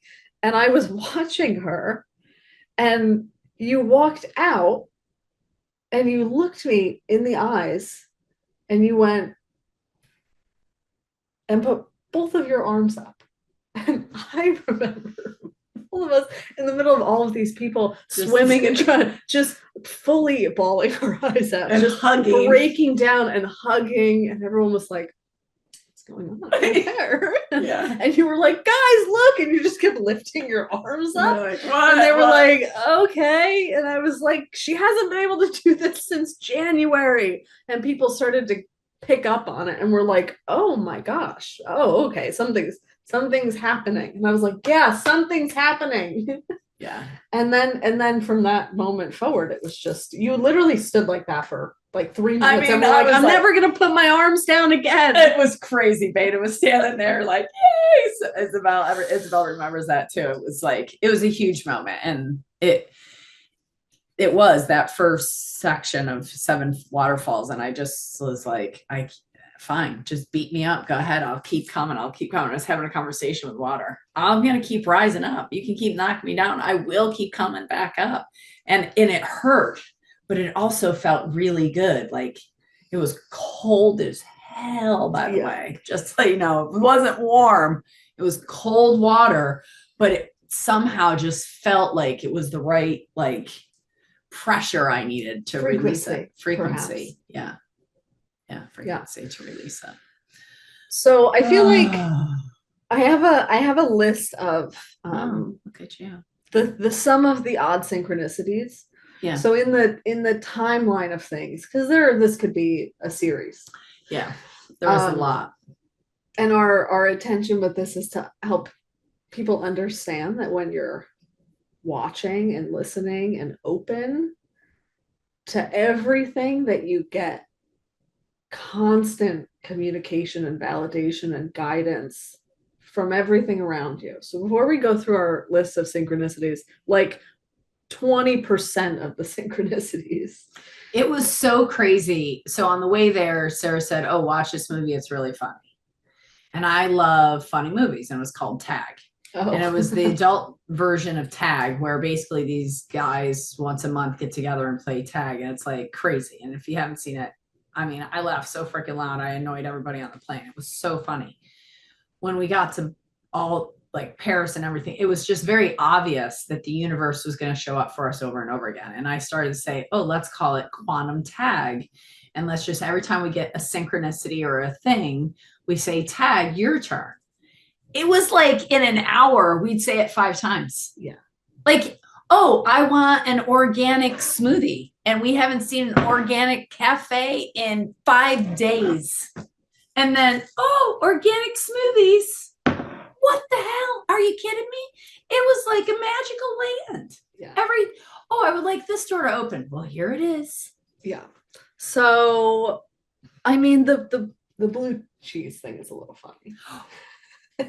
And I was watching her, and you walked out and you looked me in the eyes and you went and put both of your arms up. And I remember all of us in the middle of all of these people swimming and trying, just fully bawling our eyes out, and just hugging, breaking down and hugging. And everyone was like, what's going on there? Yeah. And you were like, guys, look. And you just kept lifting your arms up. Like, and they were like, okay. And I was like, she hasn't been able to do this since January. And people started to pick up on it, and we're like, oh my gosh, oh okay, something's happening. And I was like, yeah, something's happening. Yeah. And then from that moment forward, it was just, you literally stood like that for like 3 minutes. I mean, and we're like, I'm never gonna put my arms down again. It was crazy. Beta was standing there like, yay. So Isabel remembers that too. It was like, it was a huge moment. And it was that first section of 7 waterfalls. And I just was like, fine, just beat me up. Go ahead. I'll keep coming. I was having a conversation with water. I'm going to keep rising up. You can keep knocking me down. I will keep coming back up. And it hurt, but it also felt really good. Like, it was cold as hell, by the way, just so you know. It wasn't warm. It was cold water, but it somehow just felt like it was the right, like, pressure I needed to release it. Frequency. Yeah. Frequency to release it. So I feel like I have a list of look at you. The sum of the odd synchronicities. Yeah. So in the timeline of things, because this could be a series. Yeah. There was a lot. And our intention with this is to help people understand that when you're watching and listening and open to everything, that you get constant communication and validation and guidance from everything around you. So before we go through our list of synchronicities, like 20% of the synchronicities. It was so crazy. So on the way there, Sarah said, oh, watch this movie. It's really funny. And I love funny movies. And it was called Tag. Oh. And it was the adult version of Tag, where basically these guys once a month get together and play tag. And it's like crazy. And if you haven't seen it, I mean, I laughed so freaking loud. I annoyed everybody on the plane. It was so funny. When we got to all like Paris and everything, it was just very obvious that the universe was going to show up for us over and over again. And I started to say, oh, let's call it quantum tag. And let's just, every time we get a synchronicity or a thing, we say, tag, your turn. It was like in an hour, we'd say it 5 times. Yeah. Like, oh, I want an organic smoothie. And we haven't seen an organic cafe in 5 days. And then, oh, organic smoothies. What the hell? Are you kidding me? It was like a magical land. Yeah. I would like this store to open. Well, here it is. Yeah. So, I mean, the blue cheese thing is a little funny. Oh my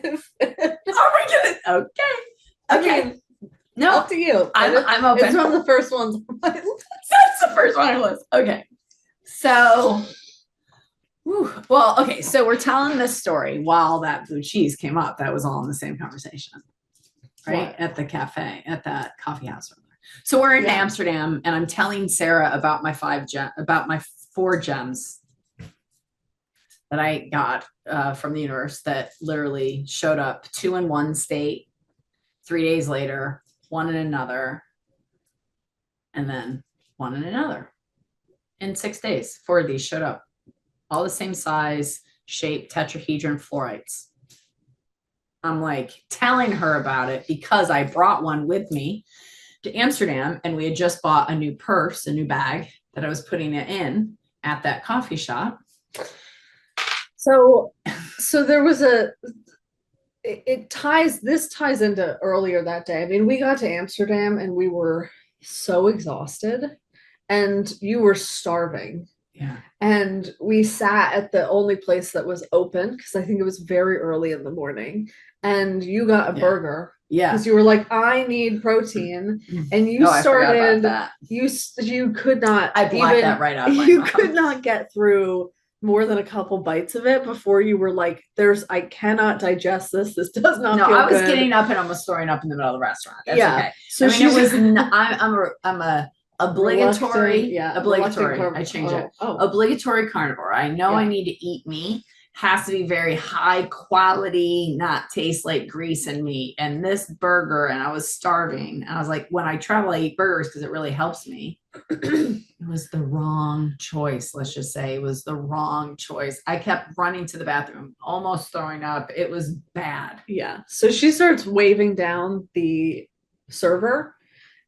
goodness. Okay. Okay. I mean, no, up to you. I'm open. It's one of the first ones. That's the first one on the list. Okay. So, well, okay. So we're telling this story while that blue cheese came up. That was all in the same conversation, right? What? At the cafe, at that coffee house. So we're in Amsterdam, and I'm telling Sarah about my 4 gems that I got from the universe that literally showed up 2 in one state, 3 days later, 1 in another, and then 1 in another. In 6 days, 4 of these showed up. All the same size, shape, tetrahedron fluorites. I'm like telling her about it because I brought one with me to Amsterdam, and we had just bought a new purse, a new bag that I was putting it in at that coffee shop. So there was this ties into earlier that day. I mean, we got to Amsterdam and we were so exhausted, and you were starving. Yeah. And we sat at the only place that was open because I think it was very early in the morning. And you got a burger. Yeah. Because you were like, I need protein. And you started, you could not. I blacked that right out. You could not get through more than a couple bites of it before you were like, I cannot digest this. This does not feel good. I was getting up and almost throwing up in the middle of the restaurant. That's okay. So I mean, it was, I'm a obligatory, reluctant I changed it. Obligatory carnivore. I know I need to eat meat. Has to be very high quality, not taste like grease and meat. And this burger, and I was starving. And I was like, when I travel, I eat burgers because it really helps me. It was the wrong choice. Let's just say it was the wrong choice. I kept running to the bathroom, almost throwing up. It was bad. Yeah. So she starts waving down the server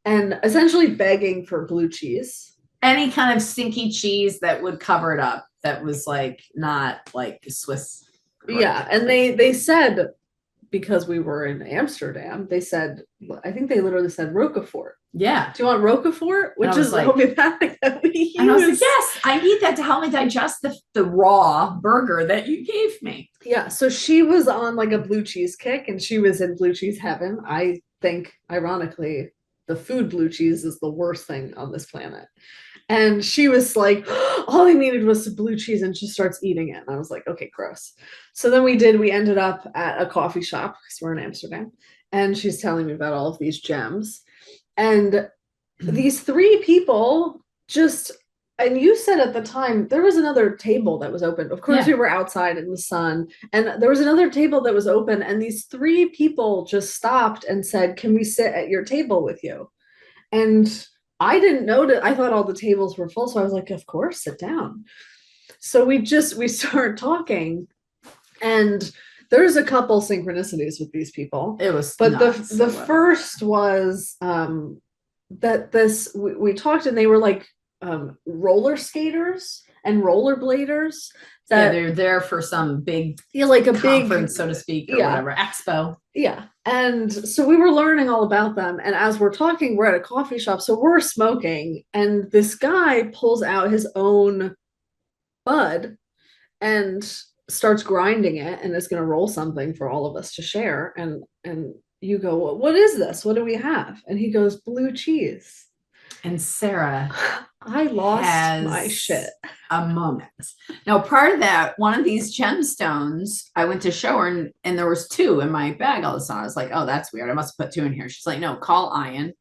and essentially begging for blue cheese. Any kind of stinky cheese that would cover it up. That was like not like Swiss. Yeah. And they said, because we were in Amsterdam, they said, I think they literally said Roquefort. Yeah. Do you want Roquefort? Which is like, homeopathic that we use. And I was like, yes, I need that to help me digest the raw burger that you gave me. Yeah. So she was on like a blue cheese kick and she was in blue cheese heaven. I think, ironically, the food blue cheese is the worst thing on this planet. And she was like, all I needed was some blue cheese, and she starts eating it. And I was like, okay, gross. So then we ended up at a coffee shop because we're in Amsterdam. And she's telling me about all of these gems. And these three people and you said at the time, there was another table that was open. Of course, we were outside in the sun. And there was another table that was open. And these three people just stopped and said, can we sit at your table with you? And I didn't notice. I thought all the tables were full. So I was like, of course, sit down. So we started talking. And there's a couple synchronicities with these people. It was, but the first was that we talked and they were like roller skaters and rollerbladers. They're there for some big, like a conference, so to speak, or whatever, expo. Yeah. And so we were learning all about them. And as we're talking, we're at a coffee shop. So we're smoking. And this guy pulls out his own bud and starts grinding it and is going to roll something for all of us to share. And you go, well, what is this? What do we have? And he goes, blue cheese. And Sarah, I lost my shit. A moment. Now, part of that, one of these gemstones, I went to show her and there was two in my bag all of a sudden. I was like, oh, that's weird. I must have put two in here. She's like, no, call Ian.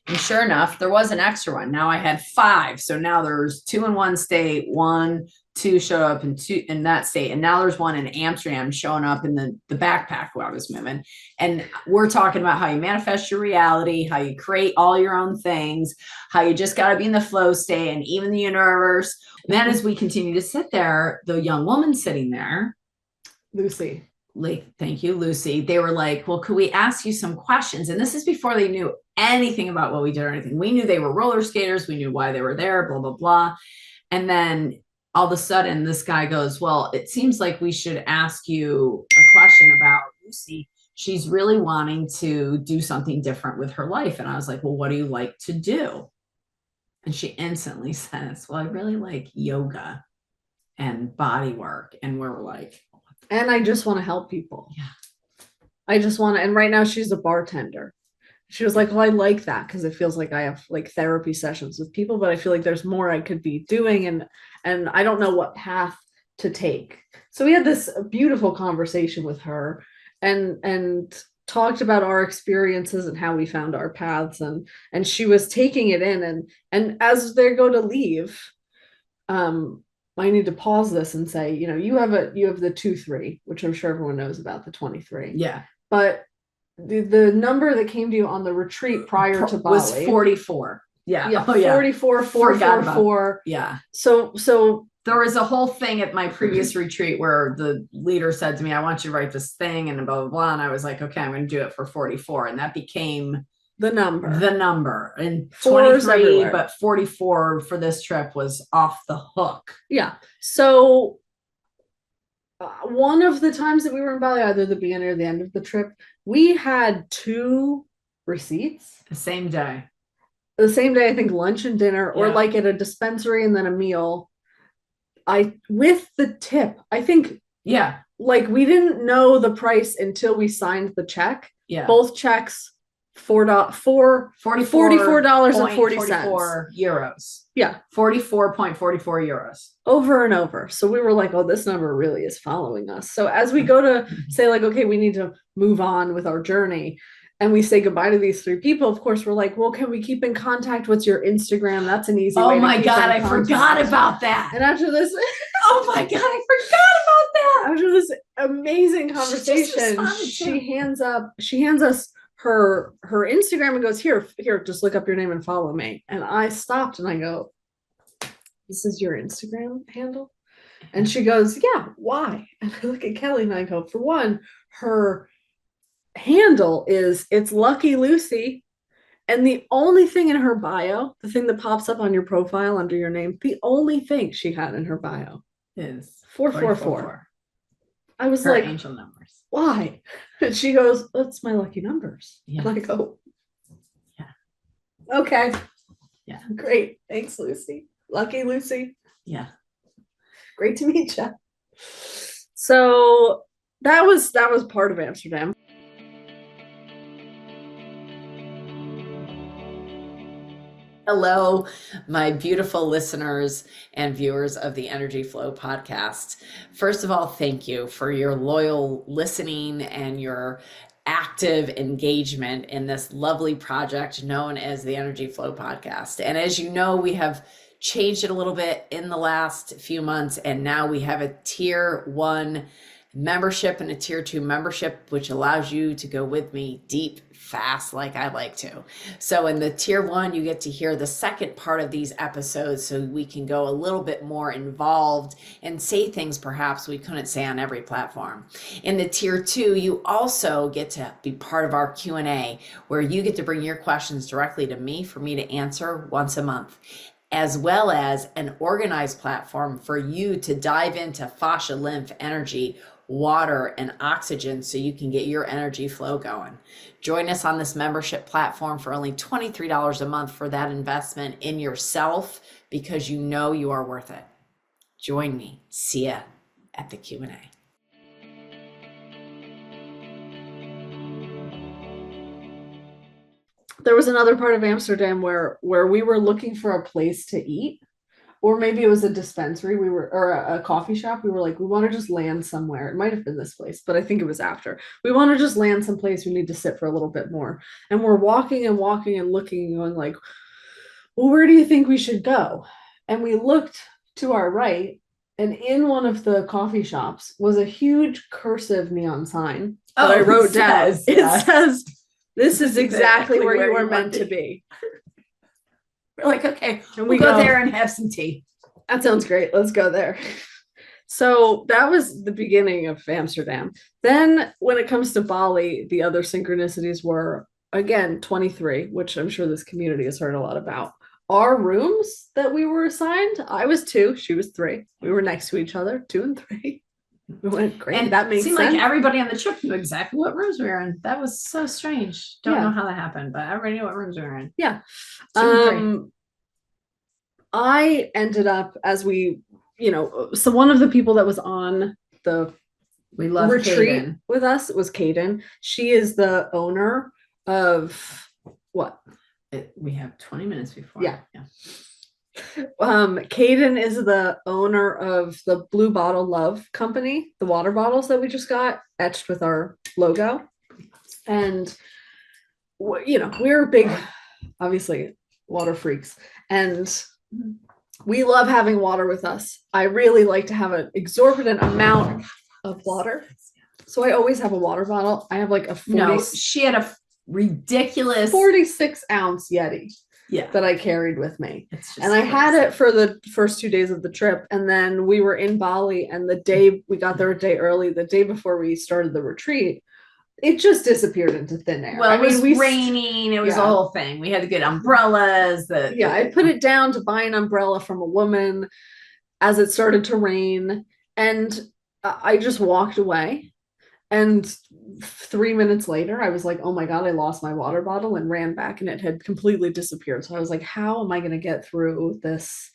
And sure enough, there was an extra one. Now I had 5. So now there's 2 in one state, 1, 2 showed up in 2 in that state. And now there's one in Amsterdam showing up in the backpack where I was moving. And we're talking about how you manifest your reality, how you create all your own things, how you just got to be in the flow state and even the universe. And then as we continue to sit there, the young woman sitting there, Lucy. Thank you, Lucy. They were like, well, could we ask you some questions? And this is before they knew anything about what we did or anything. We knew they were roller skaters. We knew why they were there, blah, blah, blah. And then all of a sudden this guy goes, well, it seems like we should ask you a question about Lucy. She's really wanting to do something different with her life. And I was like, well, what do you like to do? And she instantly says, well, I really like yoga and body work. And we're like, and I just want to help people. Yeah. I just want to, and right now she's a bartender. She was like, well, I like that because it feels like I have like therapy sessions with people, but I feel like there's more I could be doing and I don't know what path to take. So we had this beautiful conversation with her and talked about our experiences and how we found our paths and she was taking it in and as they go to leave, I need to pause this and say, you know, you have the 2-3, which I'm sure everyone knows about, the 23. Yeah. But the number that came to you on the retreat prior to Bali was 44. Yeah. Yeah. 44, 444. Yeah. So there was a whole thing at my previous retreat where the leader said to me, I want you to write this thing and blah, blah, blah. And I was like, okay, I'm going to do it for 44. And that became the number and 23, but 44 for this trip was off the hook. Yeah. So one of the times that we were in Bali, either the beginning or the end of the trip, we had 2 receipts. The same day, I think lunch and dinner, or like at a dispensary and then a meal. with the tip, I think Yeah. like we didn't know the price until we signed the check. Yeah. Both checks $44.40. Euros. Yeah. 44.44 euros. Over and over. So we were like, oh, this number really is following us. So as we go to say like, okay, we need to move on with our journey, and we say goodbye to these 3 people, of course, we're like, well, can we keep in contact? What's your Instagram? That's an easy way. Oh my God, I forgot about that. And after this, oh my God, I forgot about that. After this amazing conversation, she hands us her Instagram and goes, here, just look up your name and follow me. And I stopped and I go, this is your Instagram handle? And she goes, yeah, why? And I look at Kelly and I go, for one, her handle is It's Lucky Lucy. And the only thing in her bio, the thing that pops up on your profile under your name, the only thing she had in her bio is 444. I was her like, angel numbers. Why? And she goes, that's my lucky numbers. Yeah. And I go, yeah. Okay. Yeah. Great. Thanks, Lucy. Lucky Lucy. Yeah. Great to meet you. So that was part of Amsterdam. Hello, my beautiful listeners and viewers of the Energy Flow podcast. First of all, thank you for your loyal listening and your active engagement in this lovely project known as the Energy Flow podcast. And as you know, we have changed it a little bit in the last few months, and now we have a tier 1 membership and a tier 2 membership, which allows you to go with me deep, fast, like I like to. So in the tier 1, you get to hear the second part of these episodes, so we can go a little bit more involved and say things perhaps we couldn't say on every platform. In the tier 2, you also get to be part of our Q&A, where you get to bring your questions directly to me for me to answer once a month, as well as an organized platform for you to dive into fascia, lymph, energy, water, and oxygen, so you can get your energy flow going. Join us on this membership platform for only $23 a month for that investment in yourself, because you know you are worth it. Join me. See ya at the Q&A. There was another part of Amsterdam where we were looking for a place to eat, or maybe it was a dispensary. Or a coffee shop. We were like, we want to just land somewhere. It might have been this place, but I think it was after. We want to just land someplace. We need to sit for a little bit more. And we're walking and walking and looking and going like, well, where do you think we should go? And we looked to our right, and in one of the coffee shops was a huge cursive neon sign that I wrote down. It says, this is exactly where you are meant to be. We're like, okay, and we go there and have some tea. That sounds great. Let's go there. So that was the beginning of Amsterdam. Then when it comes to Bali, the other synchronicities were, again, 23, which I'm sure this community has heard a lot about. Our rooms that we were assigned, I was 2, she was 3. We were next to each other, 2 and 3. We went, great. And that makes sense. It seemed like everybody on the trip knew exactly what rooms we were in. That was so strange. Don't know how that happened, but everybody knew what rooms we were in. Yeah. I ended up, as we, so one of the people that was on the retreat with us was Kaden. She is the owner of what? We have 20 minutes before. Yeah. Kaden is the owner of the Blue Bottle Love company, the water bottles that we just got etched with our logo. And we're big, obviously, water freaks, and we love having water with us. I really like to have an exorbitant amount of water, so I always have a water bottle. I have like a 40. She had a ridiculous 46-ounce Yeti. Yeah, that I carried with me. And I had it for the first 2 days of the trip. And then we were in Bali, and the day we got there a day early, the day before we started the retreat, it just disappeared into thin air. Well, it was raining. It was the whole thing. We had to get umbrellas. I put it down to buy an umbrella from a woman as it started to rain. And I just walked away. And 3 minutes later, I was like, oh my God, I lost my water bottle, and ran back, and it had completely disappeared. So I was like, how am I going to get through this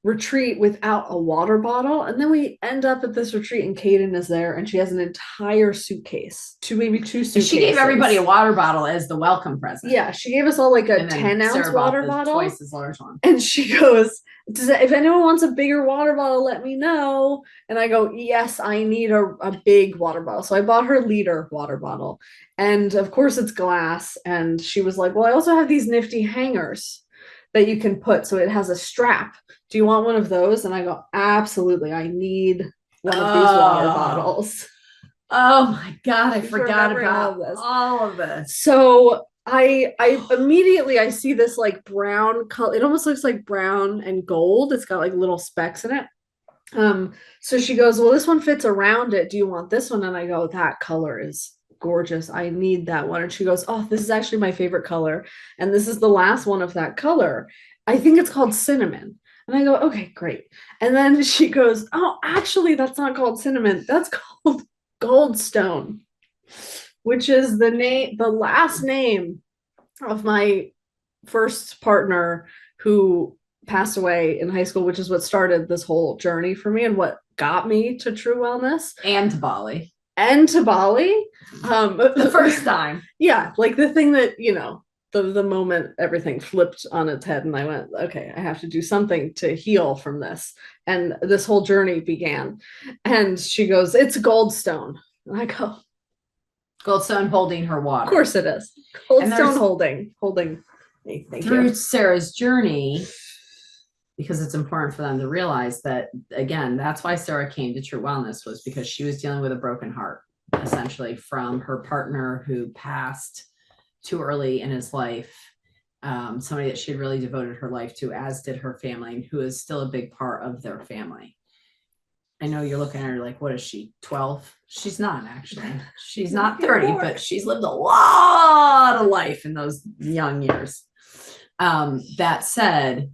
retreat without a water bottle. And then we end up at this retreat and Kaden is there and she has an entire suitcase, maybe two suitcases. She gave everybody a water bottle as the welcome present. Yeah, she gave us all like a 10-ounce water bottle. Twice as large one. And she goes, if anyone wants a bigger water bottle, let me know. And I go, yes, I need a big water bottle. So I bought her liter water bottle. And of course it's glass. And she was like, well, I also have these nifty hangers that you can put. So it has a strap. Do you want one of those? And I go, absolutely. I need one of these water bottles. Oh my God. I forgot about all of this. So I immediately I see this like brown color. It almost looks like brown and gold. It's got like little specks in it. So she goes, well, this one fits around it. Do you want this one? And I go, that color is gorgeous. I need that one. And she goes, oh, this is actually my favorite color. And this is the last one of that color. I think it's called cinnamon. And I go, okay, great. And then she goes, oh, actually, that's not called cinnamon. That's called Goldstone, which is the last name of my first partner who passed away in high school, which is what started this whole journey for me and what got me to true wellness. And to Bali. The first time. Yeah, like the thing that, the moment everything flipped on its head and I went, okay, I have to do something to heal from this. And this whole journey began. And she goes, it's Goldstone. And I go, Goldstone holding her water. Of course it is. Goldstone holding me. Through Sarah's journey, because it's important for them to realize that, again, that's why Sarah came to True Wellness, was because she was dealing with a broken heart, essentially, from her partner who passed too early in his life, somebody that she had really devoted her life to, as did her family, and who is still a big part of their family. I know you're looking at her like, what is she, 12? She's not, actually. She's not 30, but she's lived a lot of life in those young years. That said,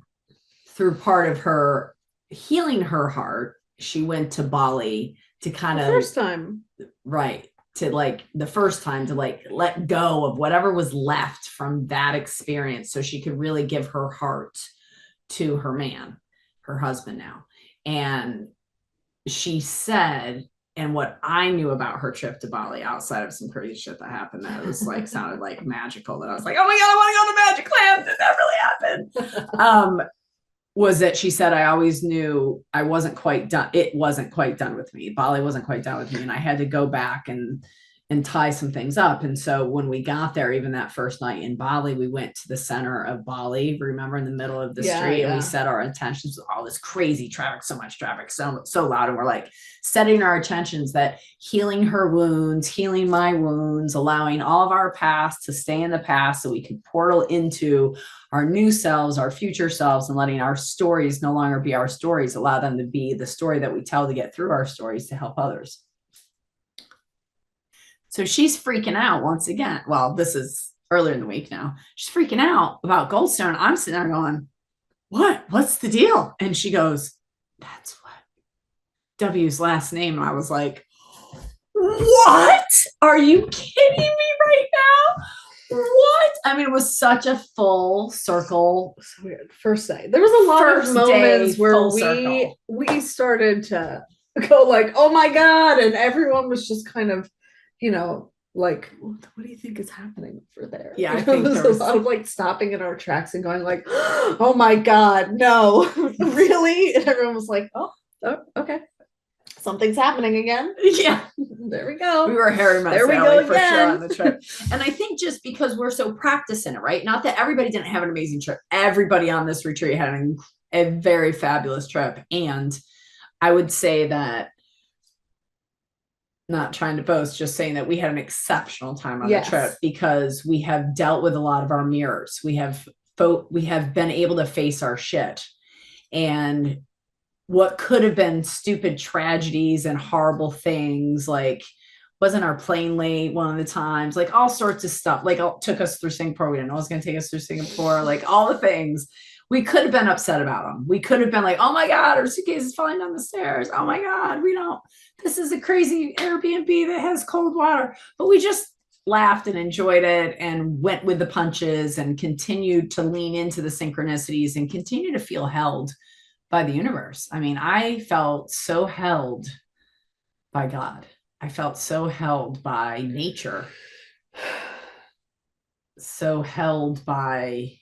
through part of her healing her heart, she went to Bali to kind of... First time. Right. To like the first time to like let go of whatever was left from that experience so she could really give her heart to her man, her husband now. And she said, and what I knew about her trip to Bali, outside of some crazy shit that happened that was like sounded like magical, that I was like, oh my God, I want to go to Magic Land. Did that really happen? Was that she said, I always knew I wasn't quite done. It wasn't quite done with me. Bali wasn't quite done with me. And I had to go back and tie some things up. And so when we got there, even that first night in Bali, we went to the center of Bali, remember, in the middle of the street, and we set our intentions with all this crazy traffic, so much traffic, so loud. And we're like setting our intentions that healing her wounds, healing my wounds, allowing all of our past to stay in the past so we could portal into our new selves, our future selves, and letting our stories no longer be our stories, allow them to be the story that we tell to get through our stories to help others. So she's freaking out once again. Well, this is earlier in the week now. She's freaking out about Goldstone. I'm sitting there going, what? What's the deal? And she goes, that's what W's last name. And I was like, what? Are you kidding me right now? What? I mean, it was such a full circle. So weird. First day. There was a lot of moments where we started to go like, oh my God. And everyone was just kind of, like, what do you think is happening over there? Yeah, I think there was a lot of like stopping in our tracks and going like, oh my God, no, really? And everyone was like, oh, okay. Something's happening again. Yeah. There we go. We were Harry Met There we Sally go for again. sure on the trip. And I think just because we're so practiced in it, right? Not that everybody didn't have an amazing trip. Everybody on this retreat had a very fabulous trip. And I would say that, not trying to boast, just saying that we had an exceptional time on the trip, because we have dealt with a lot of our mirrors. We have been able to face our shit, and what could have been stupid tragedies and horrible things, like wasn't our plane late one of the times, like all sorts of stuff, like took us through Singapore. We didn't know it was going to take us through Singapore, like all the things. We could have been upset about them. We could have been like, oh my God, our suitcase is falling down the stairs. Oh my God, this is a crazy Airbnb that has cold water. But we just laughed and enjoyed it and went with the punches and continued to lean into the synchronicities and continue to feel held by the universe. I mean, I felt so held by God. I felt so held by nature, so held by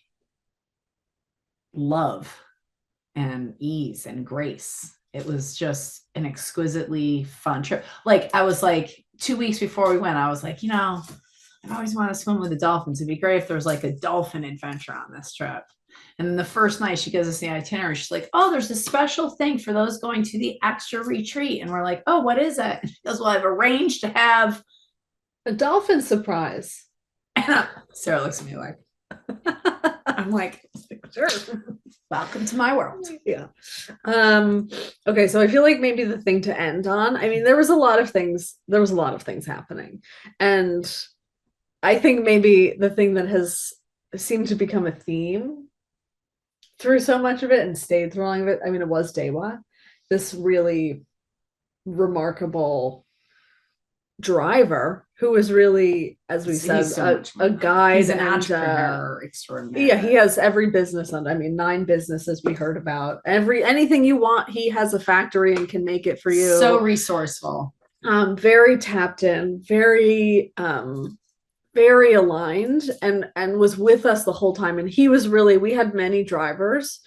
love and ease and grace. It was just an exquisitely fun trip. Like, I was like, 2 weeks before we went, I was like, I've always wanted to swim with the dolphins. It'd be great if there was like a dolphin adventure on this trip. And then the first night she gives us the itinerary. She's like, oh, there's a special thing for those going to the extra retreat. And we're like, oh, what is it? And she goes, well, I've arranged to have a dolphin surprise. And Sarah looks at me like, I'm like, sure. Welcome to my world. Yeah. Okay, so I feel like maybe the thing to end on, I mean, there was a lot of things happening. And I think maybe the thing that has seemed to become a theme through so much of it and stayed through all of it, I mean, it was Dewa, this really remarkable driver who was really, as we said, a guide. He's an entrepreneur extraordinary. Yeah, he has every business on. I mean, 9 businesses we heard about. Anything you want, he has a factory and can make it for you. So resourceful. Very tapped in, very aligned, and was with us the whole time. And he was really, we had many drivers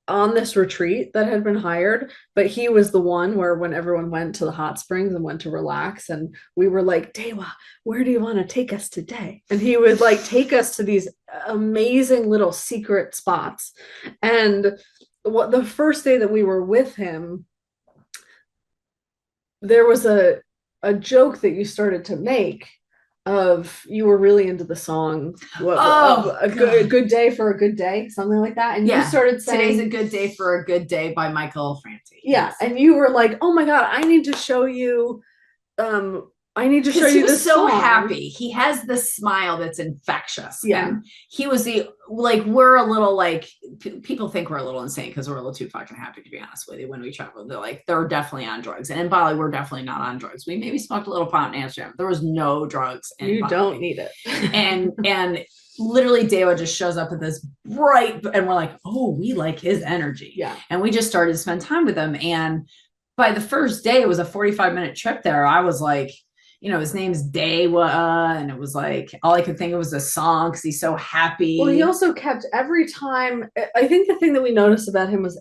on this retreat that had been hired, but he was the one where when everyone went to the hot springs and went to relax, and we were like, Dewa, where do you want to take us today? And he would like take us to these amazing little secret spots. And what the first day that we were with him, there was a joke that you started to make of, you were really into the song, a good day for a good day, something like that. And you started saying, today's a good day for a good day by Michael Franti. Yeah. And you were like, oh my God, I need to show you this so song. Happy. He has this smile that's infectious. Yeah. And he was we're a little like, people think we're a little insane because we're a little too fucking happy, to be honest with you. When we travel, they're like, they're definitely on drugs. And in Bali, we're definitely not on drugs. We maybe smoked a little pot in Amsterdam. There was no drugs in Bali. Don't need it. and literally Dewa just shows up at this bright, and we're like, oh, we like his energy. Yeah. And we just started to spend time with him. And by the first day, it was a 45-minute trip there. I was like, his name's Dewa, and it was like, all I could think of was a song because he's so happy. Well, he also kept every time, I think the thing that we noticed about him was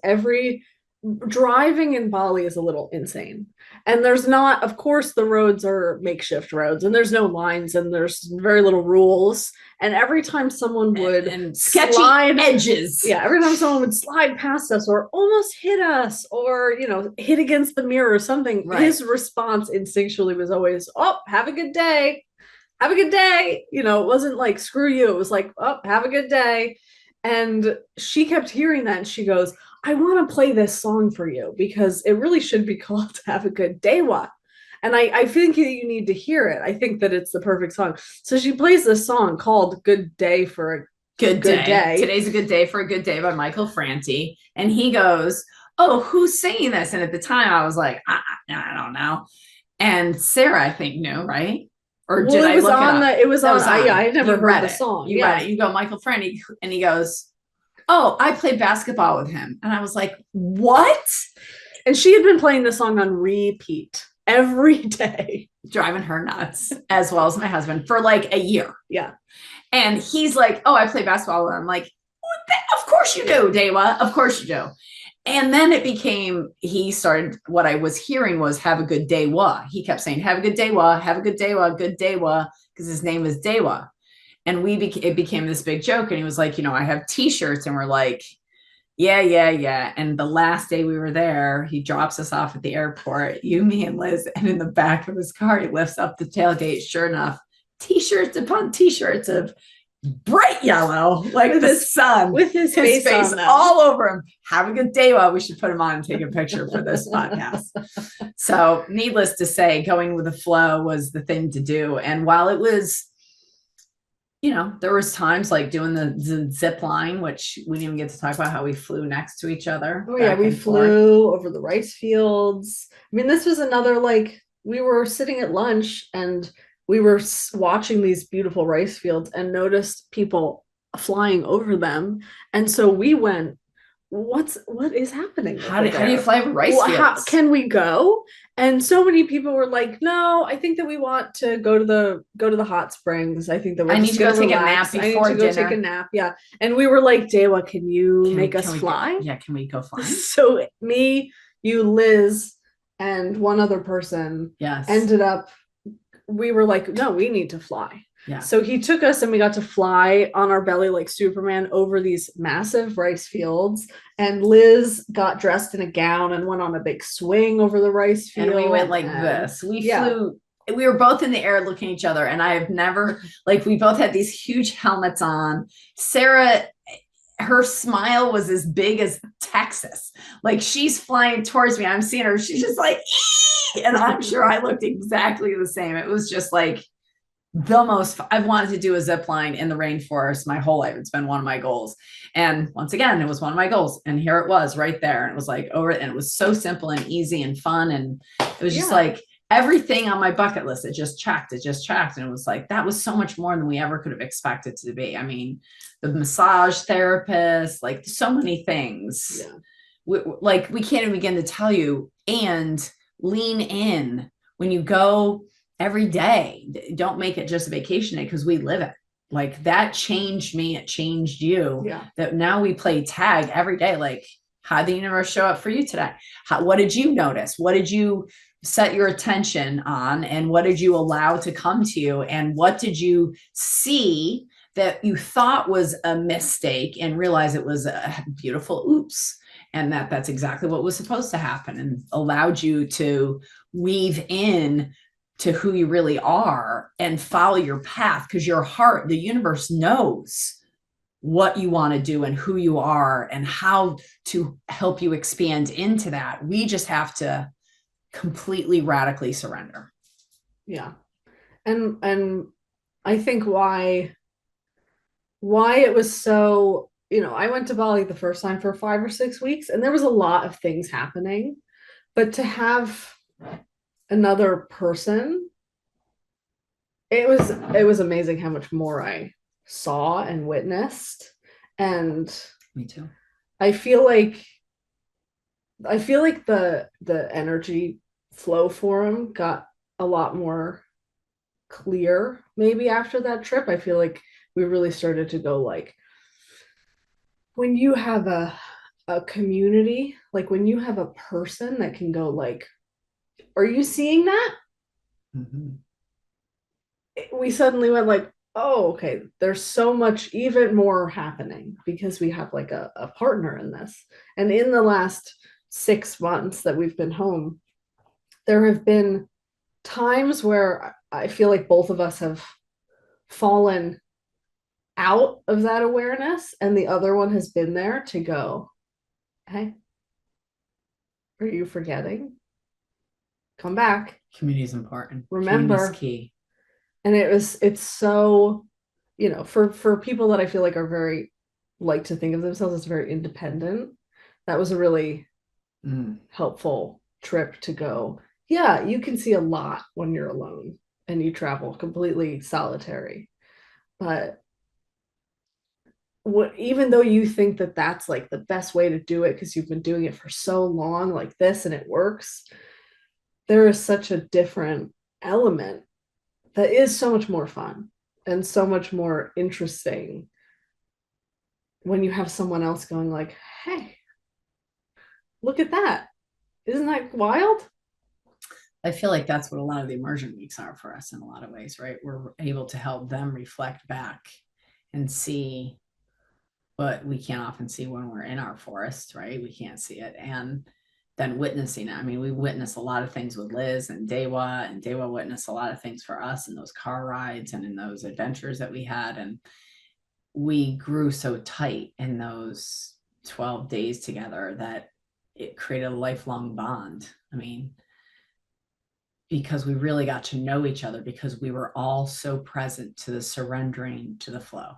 driving in Bali is a little insane. And there's not, of course, the roads are makeshift roads, and there's no lines, and there's very little rules. And every time someone would and sketchy edges. Yeah, every time someone would slide past us or almost hit us or, hit against the mirror or something, right, his response instinctually was always, oh, have a good day. Have a good day. It wasn't like, screw you. It was like, oh, have a good day. And she kept hearing that, and she goes, I want to play this song for you because it really should be called Have a Good Dewa. And I think you need to hear it. I think that it's the perfect song. So she plays this song called Good Day for a Good Day. Today's a good day for a good day by Michael Franti. And he goes, oh, who's singing this? And at the time I was like, I don't know. And Sarah, I think, knew, right? Or did I look it was on. I never heard the song. You read it. You go, Michael Franti. And he goes, oh, I played basketball with him. And I was like, what? And she had been playing the song on repeat every day, driving her nuts, as well as my husband, for like a year. Yeah. And he's like, oh, I play basketball with him. I'm like, of course you do, Dewa. Of course you do. And then it became, what I was hearing was have a good Dewa. He kept saying, have a good Dewa, have a good Dewa, good Dewa, because his name is Dewa. And it became this big joke. And he was like, I have t-shirts. And we're like, yeah. And the last day we were there, he drops us off at the airport, you, me, and Liz. And in the back of his car, he lifts up the tailgate. Sure enough, t-shirts upon t-shirts of bright yellow, like with the sun, with his face on all over him. Have a good day. Well, we should put him on and take a picture for this podcast. So needless to say, going with the flow was the thing to do. And while it was, there was times like doing the zip line, which we didn't even get to talk about how we flew next to each other. Oh yeah, we flew over the rice fields. I mean, this was another, like, we were sitting at lunch and we were watching these beautiful rice fields and noticed people flying over them. And so we went what is happening How do you there? fly over rice Well, how fields? can we go? And so many people were like, no, I think that we want to go to the hot springs. I think that we're I need just to go gonna take a relax. nap I need before to go take a dinner. nap. Yeah. And we were like, Dewa, can you make us fly? Can we go flying? So me, you, Liz, and one other person Yes. ended up, we were like, no, we need to fly. Yeah. So he took us and we got to fly on our belly like Superman over these massive rice fields. And Liz got dressed in a gown and went on a big swing over the rice field. And we went like this. We flew. We were both in the air looking at each other. And I have never, like, we both had these huge helmets on. Sarah, her smile was as big as Texas. Like, she's flying towards me. I'm seeing her. She's just like, ee! And I'm sure I looked exactly the same. It was just like the most. I've wanted to do a zip line in the rainforest my whole life. It's been one of my goals. And once again, it was one of my goals. And here it was right there. And it was like over, and it was so simple and easy and fun. And it was just like everything on my bucket list. It just checked. And it was like, that was so much more than we ever could have expected to be. I mean, the massage therapist, like so many things. Yeah. We can't even begin to tell you. And lean in when you go every day. Don't make it just a vacation day, because we live it. Like, that changed me. It changed you. Yeah. That now we play tag every day. Like, how did the universe show up for you today? What did you notice? What did you set your attention on? And what did you allow to come to you? And what did you see that you thought was a mistake and realize it was a beautiful oops? And that's exactly what was supposed to happen, and allowed you to weave in to who you really are and follow your path, because your heart, the universe knows what you want to do and who you are and how to help you expand into that. We just have to completely radically surrender. Yeah. And I think why it was so, I went to Bali the first time for 5 or 6 weeks, and there was a lot of things happening, but to have another person, it was amazing how much more I saw and witnessed. And me too. I feel like the energy flow forum got a lot more clear maybe after that trip. I feel like we really started to go, like, when you have a community, like when you have a person that can go like, are you seeing that? Mm-hmm. We suddenly went like, oh, okay, there's so much even more happening because we have like a partner in this. And in the last 6 months that we've been home, there have been times where I feel like both of us have fallen out of that awareness, and the other one has been there to go, hey, are you forgetting? Come back. Community is important. Remember. Community is key. And it's so, for people that I feel like are very, like to think of themselves as very independent, that was a really helpful trip to go, yeah, you can see a lot when you're alone and you travel completely solitary. But even though you think that that's like the best way to do it because you've been doing it for so long like this and it works, there is such a different element that is so much more fun and so much more interesting when you have someone else going like, hey, look at that. Isn't that wild? I feel like that's what a lot of the immersion weeks are for us in a lot of ways, right? We're able to help them reflect back and see what we can't often see when we're in our forest, right? We can't see it. And then witnessing it. I mean, we witnessed a lot of things with Liz and Dewa witnessed a lot of things for us in those car rides and in those adventures that we had. And we grew so tight in those 12 days together that it created a lifelong bond. I mean, because we really got to know each other, because we were all so present to the surrendering to the flow.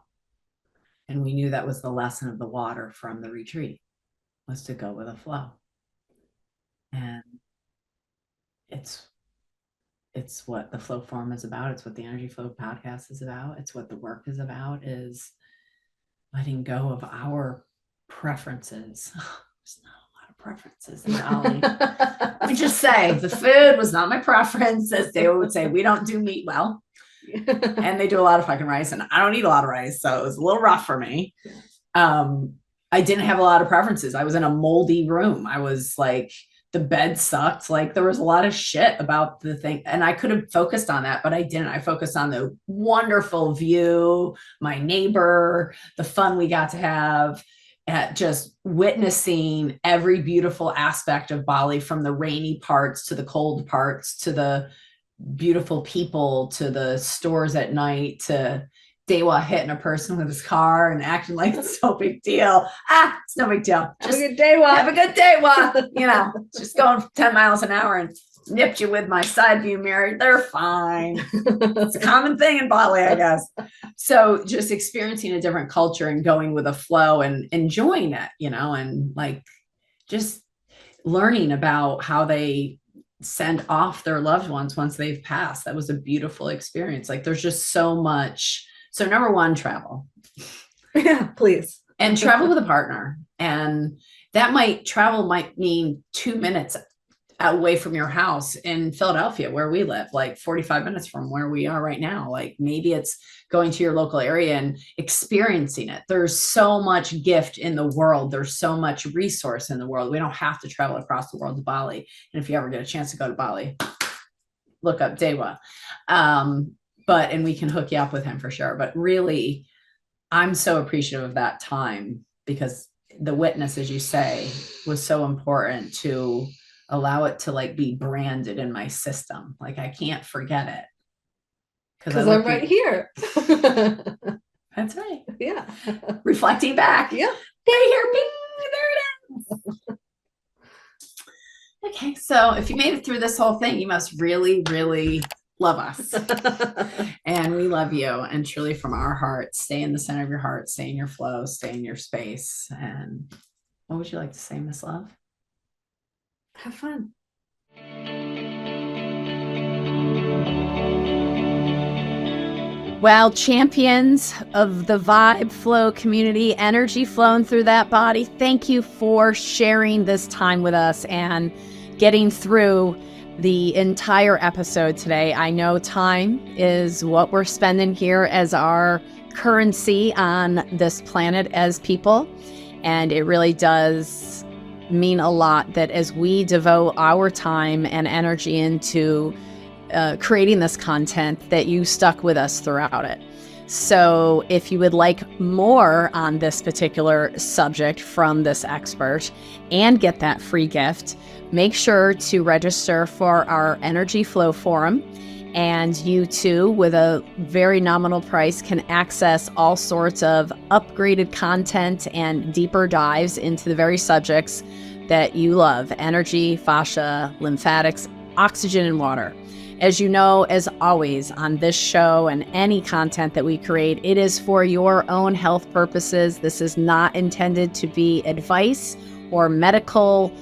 And we knew that was the lesson of the water from the retreat, was to go with the flow. And it's what the flow forum is about. It's what the Energy Flow podcast is about. It's what the work is about, is letting go of our Preferences. There's not a lot of preferences in Bali. Let me just say, the food was not my preference. As they would say, we don't do meat well. And they do a lot of fucking rice, and I don't eat a lot of rice, so it was a little rough for me. I didn't have a lot of preferences. I was in a moldy room. I was like, the bed sucked. Like, there was a lot of shit about the thing, and I could have focused on that, but I didn't. I focused on the wonderful view, my neighbor, the fun we got to have, at just witnessing every beautiful aspect of Bali, from the rainy parts to the cold parts to the beautiful people to the stores at night to Dewa hitting a person with his car and acting like it's no big deal. It's no big deal. Just have a good day, Wa. Have a good day, Wa. You know, just going 10 miles an hour and nipped you with my side view mirror. They're fine. It's a common thing in Bali, I guess. So just experiencing a different culture and going with a flow and enjoying it, you know, and like just learning about how they send off their loved ones once they've passed. That was a beautiful experience. Like, there's just so much. So number one, travel. Yeah, please. And travel with a partner. And that travel might mean 2 minutes away from your house in Philadelphia, where we live, like 45 minutes from where we are right now. Like, maybe it's going to your local area and experiencing it. There's so much gift in the world. There's so much resource in the world. We don't have to travel across the world to Bali. And if you ever get a chance to go to Bali, look up Dewa. And we can hook you up with him for sure. But really, I'm so appreciative of that time, because the witness, as you say, was so important to allow it to like be branded in my system. Like, I can't forget it. Because I'm right here. That's right. Yeah. Reflecting back. Yeah. Right here. Bing, there it is. Okay. So if you made it through this whole thing, you must really, really love us. And we love you. And truly, from our hearts, stay in the center of your heart, stay in your flow, stay in your space. And what would you like to say, Miss Love? Have fun. Well, champions of the vibe flow community, energy flowing through that body, thank you for sharing this time with us and getting through the entire episode today. I know time is what we're spending here as our currency on this planet as people, and it really does mean a lot that as we devote our time and energy into creating this content, that you stuck with us throughout it. So if you would like more on this particular subject from this expert and get that free gift, make sure to register for our Energy Flow Forum. And you too, with a very nominal price, can access all sorts of upgraded content and deeper dives into the very subjects that you love: energy, fascia, lymphatics, oxygen, and water. As you know, as always on this show and any content that we create, it is for your own health purposes. This is not intended to be advice or medical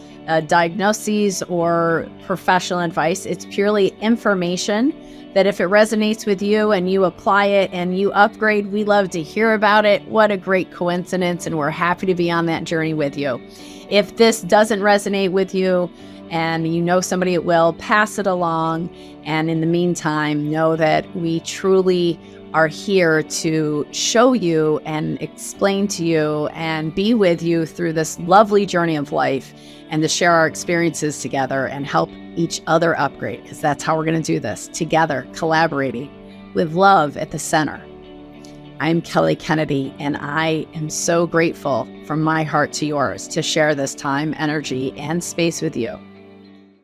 diagnoses or professional advice. It's purely information that if it resonates with you and you apply it and you upgrade, we love to hear about it. What a great coincidence, and we're happy to be on that journey with you. If this doesn't resonate with you and you know somebody it will, pass it along. And in the meantime, know that we truly are here to show you and explain to you and be with you through this lovely journey of life, and to share our experiences together and help each other upgrade, because that's how we're going to do this together, collaborating with love at the center. I'm Kelly Kennedy, and I am so grateful from my heart to yours to share this time, energy, and space with you.